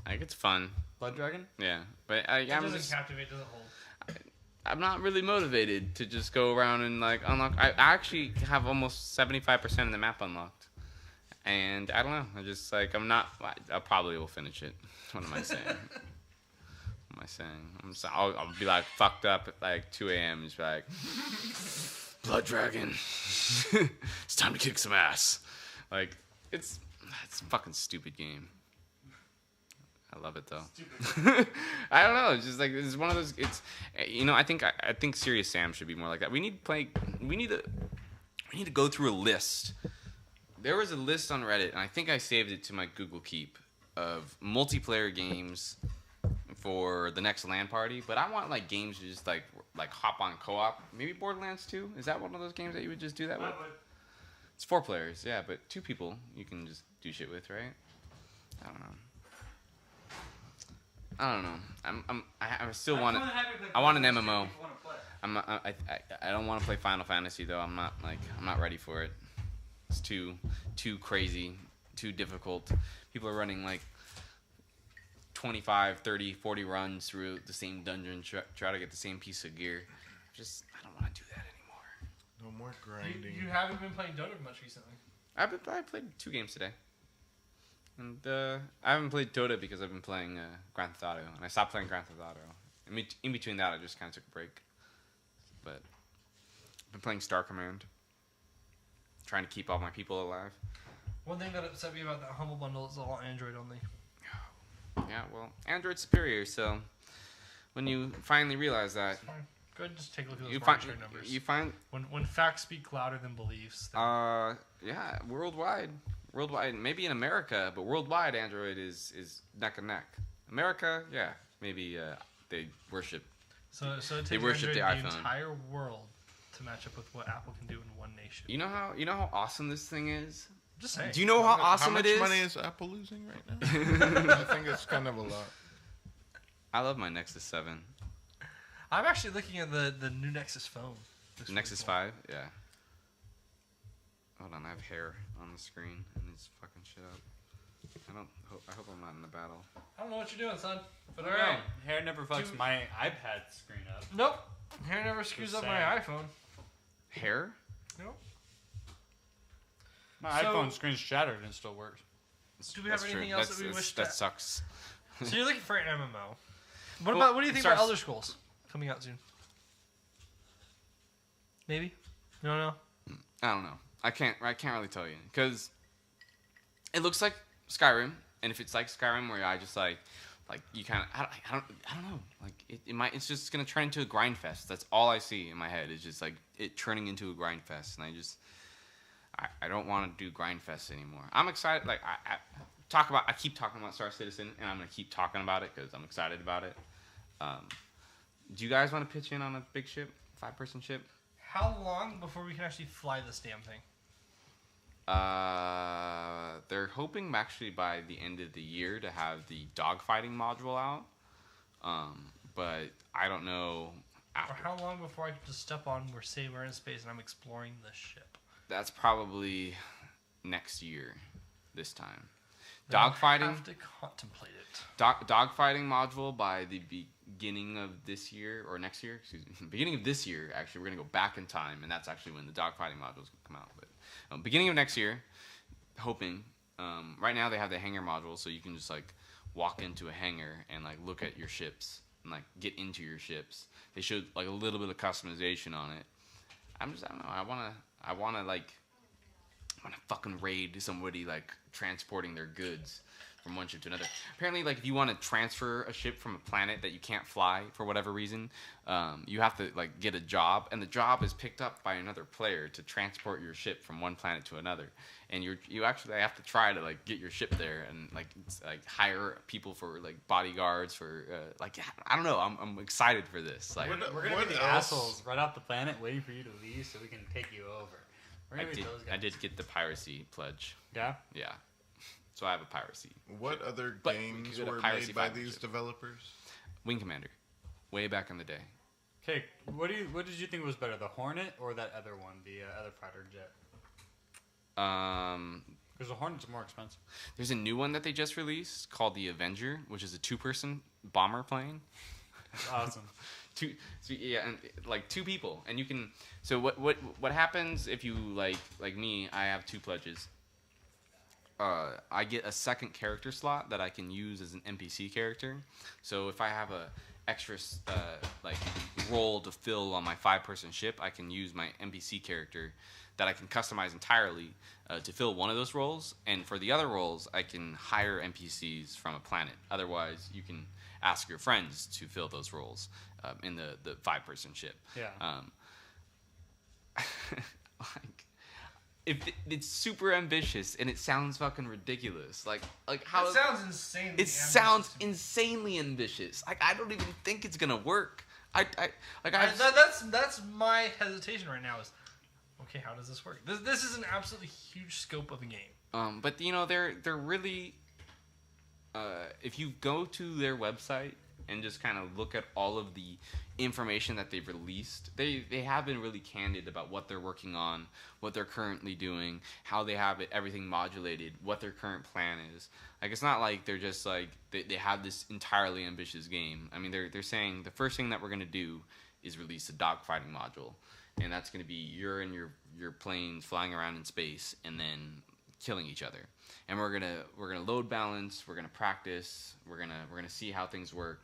Like it's fun, Blood Dragon? yeah, but it I'm doesn't just captivate, doesn't hold. I'm not really motivated to just go around and like unlock. I actually have almost 75% of the map unlocked, and I don't know. I just like I'm not. I probably will finish it. What am I saying? What am I saying? I'll be like fucked up at like 2 a.m. Just be like, Blood Dragon. It's time to kick some ass. Like it's a fucking stupid game. I love it though. I don't know. It's just like it's one of those. It's I think Serious Sam should be more like that. We need to go through a list. There was a list on Reddit, and I think I saved it to my Google Keep of multiplayer games for the next LAN party. But I want like games to just like hop on co-op. Maybe Borderlands 2. Is that one of those games that you would just do that with? It's 4 players, yeah, but 2 people you can just do shit with, right? I don't know. I still want it. I want an MMO. I don't want to play Final Fantasy though. I'm not ready for it. It's too crazy, too difficult. People are running like 25, 30, 40 runs through the same dungeon, try to get the same piece of gear. I don't want to do that anymore. No more grinding. You haven't been playing Dota much recently. I played 2 games today. And I haven't played Dota because I've been playing Grand Theft Auto, and I stopped playing Grand Theft Auto. In between that, I just kind of took a break. But I've been playing Star Command, trying to keep all my people alive. One thing that upset me about that Humble Bundle is all Android only. Yeah, well, Android's superior, so when you finally realize that, Fine. Go ahead and just take a look at those you market find share numbers. you find When facts speak louder than beliefs. Then yeah, worldwide, maybe in America, but worldwide, Android is neck and neck. America, yeah, maybe they worship. so it takes they worship Android the the iPhone. entire world to match up with what Apple can do in one nation. You know how awesome this thing is? Just saying. Do you know how awesome How much it is? money is Apple losing right now? I think it's kind of a lot. I love my Nexus 7. I'm actually looking at the new Nexus phone. Looks Nexus really 5? Yeah. Hold on, I have hair on the screen and it's fucking shit up. I hope I'm not in the battle. cool. I don't know what you're doing, son. But No, alright. Hair never fucks my iPad screen up. Nope. Hair never screws Just up my saying. iPhone. Hair? No. My So- iPhone screen's shattered and it still works. Do we have That's anything true. else that we wish to? That sucks. So you're looking for an MMO. What Well, do you think sorry. about Elder Scrolls coming out soon? Maybe. You don't know. I don't know. I can't really tell you because it looks like Skyrim, and if it's like Skyrim where I just like you kind of I don't know, like it's just gonna turn into a grind fest. That's all I see in my head is just like it turning into a grind fest, and I don't want to do grind fest anymore. I'm excited. Like I keep talking about Star Citizen, and I'm gonna keep talking about it because I'm excited about it. Do you guys want to pitch in on a big ship, 5-person ship? How long before we can actually fly this damn thing? They're hoping actually by the end of the year to have the dogfighting module out. But I don't know. Or how long before I can just step on where say we're in space and I'm exploring the ship? That's probably next year, this time. Then I'll Dogfighting. have to contemplate it. Dogfighting module by the beginning of this year or next year. Excuse me. Beginning of this year, actually, we're gonna go back in time, and that's actually when the dogfighting modules come out. But beginning of next year, hoping. Right now they have the hangar module, so you can just like walk into a hangar and like look at your ships and like get into your ships. They showed like a little bit of customization on it. I don't know. I wanna fucking raid somebody like transporting their goods from one ship to another. Apparently, like if you want to transfer a ship from a planet that you can't fly for whatever reason, you have to like get a job, and the job is picked up by another player to transport your ship from one planet to another. And you actually have to try to like get your ship there and like hire people for like bodyguards for like I don't know. I'm excited for this. Like We're gonna be the assholes right off the planet, waiting for you to leave so we can take you over. We're gonna be those guys. I did get the piracy pledge. Yeah. Yeah. So I have a piracy. What other But we games could go to were Piracy made by 5 these ship. developers? Wing Commander, way back in the day. Okay, what did you think was better, the Hornet or that other one, the other fighter jet? Because the Hornet's more expensive. There's a new one that they just released called the Avenger, which is a 2-person bomber plane. That's awesome. And like 2 people, and you can. So what happens if you like me? I have 2 pledges. I get a second character slot that I can use as an NPC character. So if I have a extra like role to fill on my 5-person ship, I can use my NPC character that I can customize entirely to fill one of those roles. And for the other roles, I can hire NPCs from a planet. Otherwise, you can ask your friends to fill those roles in the 5-person ship. Yeah. Like, it's super ambitious and it sounds fucking ridiculous. Like how It sounds insane. it sounds insanely ambitious. Like I don't even think it's gonna work. That's my hesitation right now. Is okay. How does this work? This is an absolutely huge scope of a game. But you know they're really. If you go to their website and just kind of look at all of the information that they've released, they have been really candid about what they're working on, what they're currently doing, how they have everything modulated, what their current plan is. Like it's not like they're just like they have this entirely ambitious game. I mean they're saying the first thing that we're gonna do is release a dogfighting module, and that's gonna be you're in your planes flying around in space and then killing each other. And we're gonna load balance, we're gonna practice, we're gonna see how things work.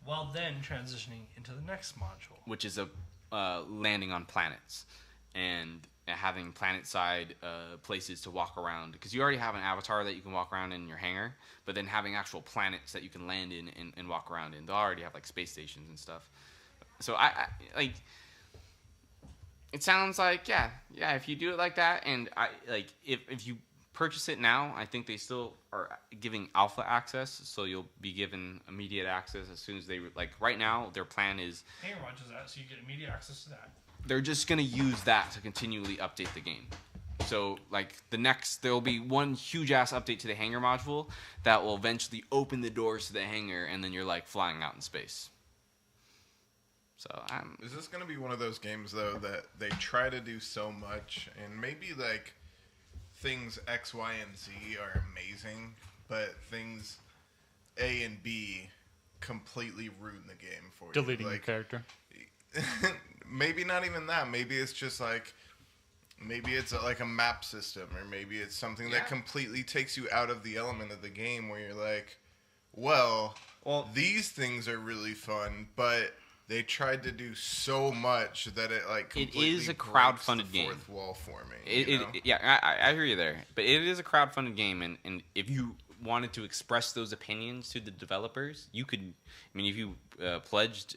While then transitioning into the next module, Which is landing on planets and having planet-side places to walk around. Because you already have an avatar that you can walk around in your hangar, but then having actual planets that you can land in and walk around in. They already have like space stations and stuff. So I like. It sounds like yeah. If you do it like that, and if you purchase it now, I think they still are giving alpha access, so you'll be given immediate access as soon as they like. Right now, their plan is Hangar watches that, so you get immediate access to that. they're just gonna use that to continually update the game. So like there'll be one huge ass update to the hangar module that will eventually open the doors to the hangar, and then you're like flying out in space. So Is this going to be one of those games, though, that they try to do so much, and maybe, like, things X, Y, and Z are amazing, but things A and B completely ruin the game for you? Deleting your Like, character. maybe not even that. Maybe it's just like, maybe it's like a map system, or maybe it's something that completely takes you out of the element of the game where you're like, well, these things are really fun, but they tried to do so much that it like completely it is a breaks crowdfunded the game. fourth wall for me. I hear you there, but it is a crowdfunded game, and if you wanted to express those opinions to the developers, you could. I mean, if you pledged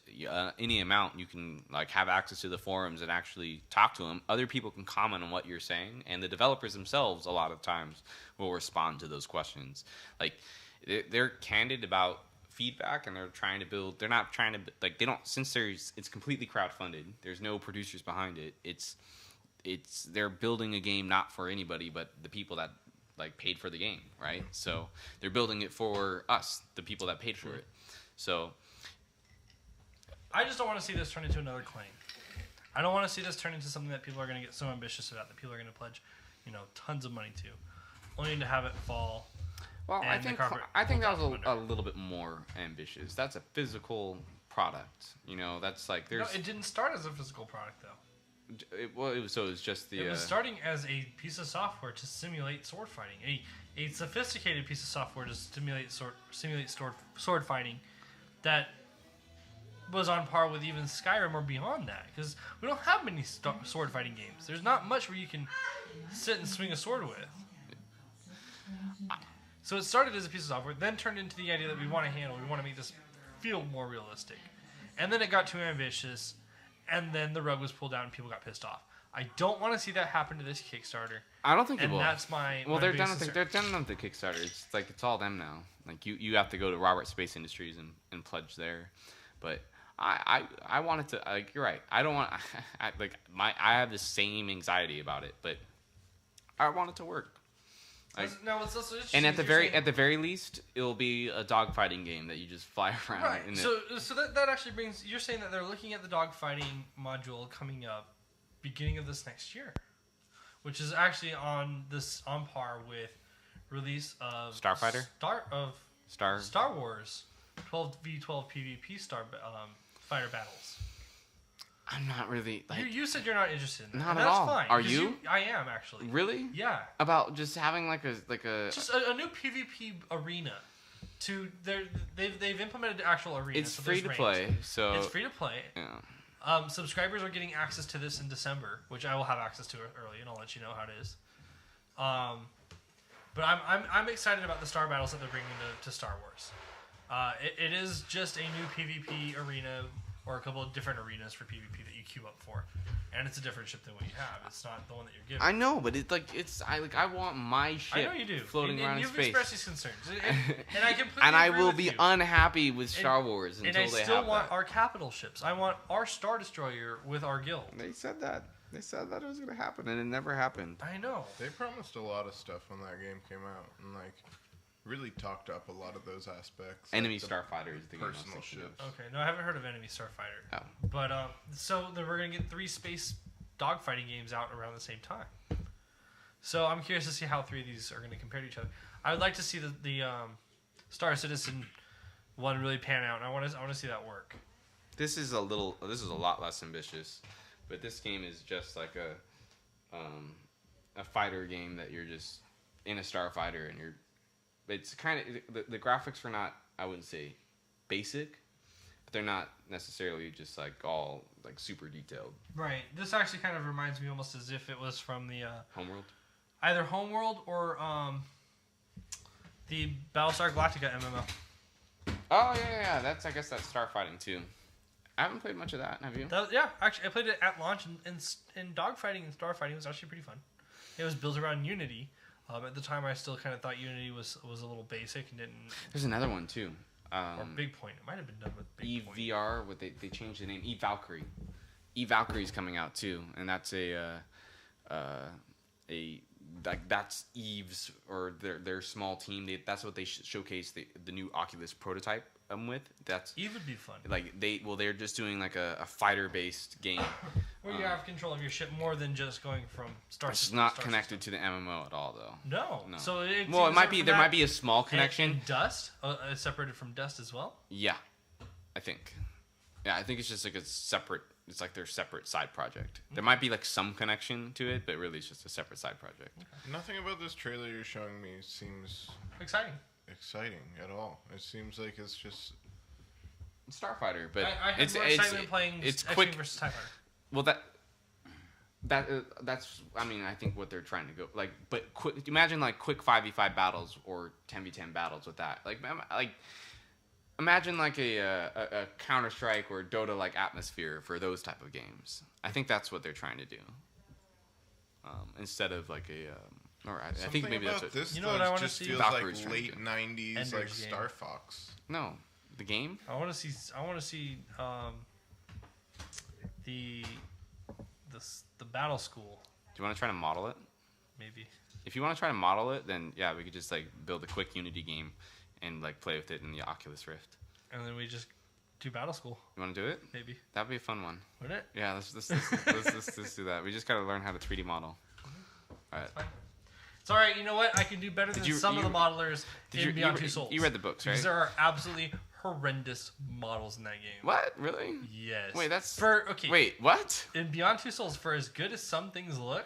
any amount, you can like have access to the forums and actually talk to them. Other people can comment on what you're saying, and the developers themselves a lot of times will respond to those questions. Like they're candid about feedback, and they're not trying to like, they don't, since it's completely crowdfunded, there's no producers behind it, they're building a game not for anybody but the people that like paid for the game, right? So they're building it for us, the people that paid for it. So I just don't want to see this turn into another claim. I don't want to see this turn into something that people are going to get so ambitious about, that people are going to pledge, tons of money to, only to have it fall. Well, I think that was a little bit more ambitious. That's a physical product. That's like there's. No, it didn't start as a physical product though. It was just the. It was starting as a piece of software to simulate sword fighting, a sophisticated piece of software to simulate sword fighting, that was on par with even Skyrim or beyond that. Because we don't have many sword fighting games. There's not much where you can sit and swing a sword with. So it started as a piece of software, then turned into the idea that we want to make this feel more realistic. And then it got too ambitious, and then the rug was pulled out and people got pissed off. I don't want to see that happen to this Kickstarter. I don't think it will. And that's my they're done with the Kickstarter. It's like it's all them now. Like you have to go to Robert Space Industries and pledge there. But I wanted to, like, you're right. I don't want I have the same anxiety about it, but I want it to work. Like, no, it's also interesting. And at the very least, it'll be a dogfighting game that you just fly around. Right. So that actually brings. You're saying that they're looking at the dogfighting module coming up, beginning of this next year, which is actually on par with release of Starfighter. Star Wars, 12v12 PvP fighter battles. I'm not really like. You said you're not interested in that. Not and at that's all. Fine, Are you? I am actually. Really? Yeah. About just having like a. Just a new PvP arena. They've implemented actual arenas. It's free to play, so it's free to play. Yeah. Subscribers are getting access to this in December, which I will have access to early, and I'll let you know how it is. But I'm excited about the star battles that they're bringing to Star Wars. It is just a new PvP arena, or a couple of different arenas for PvP that you queue up for, and it's a different ship than what you have. It's not the one that you're given. I know, but I want my ship I know you do. floating around in space. You've expressed these concerns, and I completely and I agree will with be you. unhappy with Star Wars until they have that. And I still want our capital ships. I want our Star Destroyer with our guild. They said that. They said that it was going to happen, and it never happened. I know. They promised a lot of stuff when that game came out, and like really talked up a lot of those aspects. Enemy like Starfighter is the game. personal ships. Okay, no, I haven't heard of Enemy Starfighter. Oh. But so then we're gonna get 3 space dogfighting games out around the same time. So I'm curious to see how 3 of these are gonna compare to each other. I would like to see the Star Citizen one really pan out, and I want to see that work. This is a lot less ambitious, but this game is just like a fighter game that you're just in a starfighter, and it's kind of the graphics are not, I wouldn't say basic, but they're not necessarily just like all like super detailed. Right. This actually kind of reminds me almost as if it was from the Homeworld. Either Homeworld or the Battlestar Galactica MMO. Oh yeah. I guess that's starfighting too. I haven't played much of that. Have you? Actually, I played it at launch, and dogfighting and starfighting was actually pretty fun. It was built around Unity. At the time, I still kind of thought Unity was a little basic and didn't. There's another one too. Or Big Point. It might have been done with Big Point. EVR. They changed the name. eValkyrie. eValkyrie's coming out too, and that's that's Eve's or their small team. That's what they showcase the new Oculus prototype with. That's Eve would be fun. Like they're just doing like a fighter based game where you have control of your ship more than just going from star it's system not to star connected system. to the MMO at all though. No. So it might be there might be a small connection. And Dust separated from Dust as well. Yeah, I think. Yeah, I think it's just like a separate it's like their separate side project. There might be like some connection to it, but really it's just a separate side project. Nothing about this trailer you're showing me seems Exciting. exciting at all. It seems like it's just Starfighter, but I have more excitement playing it's X-Wing quick. versus TIE Fighter. Well, that's I mean I think what they're trying to go like, but quick. Imagine like quick 5v5 battles or 10v10 battles with that. Like imagine like a Counter Strike or Dota like atmosphere for those type of games. I think that's what they're trying to do. Instead of like I think maybe that's what. This You know what I wanna just see? feels Valkyrie's like trying to late do. '90s, Ender's like Game. Star Fox. No, the game. I want to see the battle school, Do you want to try to model it? maybe. If you want to try to model it, then yeah, we could just like build a quick Unity game and like play with it in the Oculus Rift. And then we just do battle school, You want to do it? maybe. That'd be a fun one. Wouldn't it? Yeah, let's do that. We just gotta learn how to 3D model. All right. Fine. It's all right. You know what? I can do better than some of the modelers in Beyond Two Souls. You read the books, right? Because there are absolutely horrendous models in that game. What? Really? Yes. Wait, that's okay. Wait, what? In Beyond Two Souls, for as good as some things look,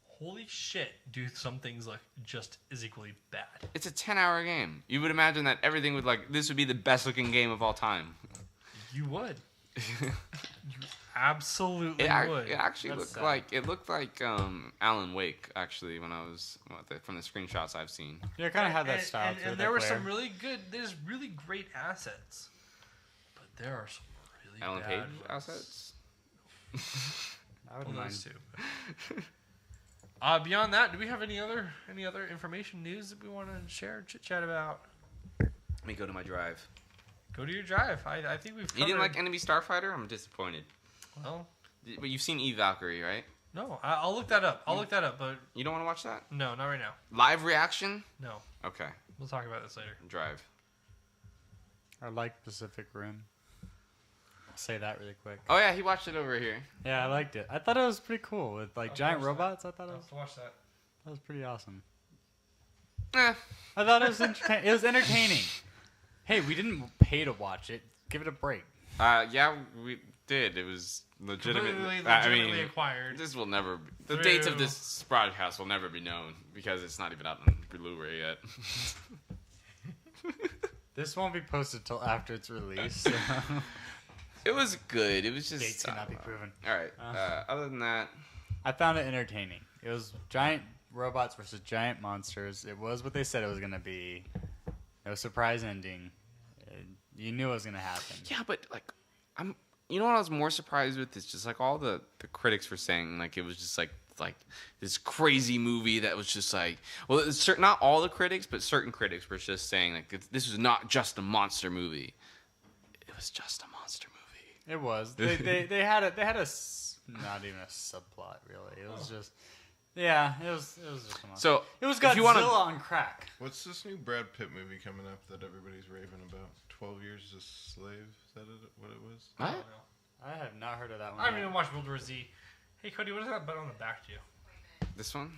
holy shit, do some things look just as equally bad. It's a 10-hour game. You would imagine that everything would this would be the best looking game of all time. You would. You absolutely would. It actually That's looked sad. like Alan Wake actually when I was from the screenshots I've seen. Yeah, it kind of had that style to it. And that there were glare. some really good. There's really great assets, but there are some really Alan bad Page ones. assets. I would Well, mind. those two. Beyond that, do we have any other information, news that we want to share, chit chat about? Let me go to my drive. Go to your drive. I think we've. You didn't covered- like Enemy Starfighter? I'm disappointed. Well, But you've seen Eve Valkyrie, right? no. I'll look that up. But You don't want to watch that? no, not right now. Live reaction? No, Okay. we'll talk about this later. Drive. I like Pacific Rim. I'll say that really quick. Oh yeah, he watched it over here. Yeah, I liked it. I thought it was pretty cool with like I'll giant watch that. robots. I thought I'll have to watch that. that was pretty awesome. Eh. I thought it was it was entertaining. Hey, we didn't pay to watch it. Give it a break. Yeah, we did. It was legitimate. Legitimately acquired. This will never. The Through- dates of this broadcast will never be known because it's not even out on Blu-ray yet. This won't be posted till after it's released. So It was good. It was just. dates cannot be proven. All right. Other than that, I found it entertaining. It was giant robots versus giant monsters. It was what they said it was gonna be. No surprise ending. You knew it was gonna happen. yeah, but like, You know what I was more surprised with is just like all the critics were saying like it was just like this crazy movie that was just like not all the critics but certain critics were just saying like this was not just a monster movie. It was just a monster movie. It was. They had not even a subplot really. It was just. Yeah, it was just a monster. So It was if you wanna- Godzilla on crack. What's this new Brad Pitt movie coming up that everybody's raving about? 12 Years a Slave? Is that what it was? I What? don't know. I have not heard of that one. I haven't yet. even watched World War Z. Hey Cody, what is that button on the back to you? This one?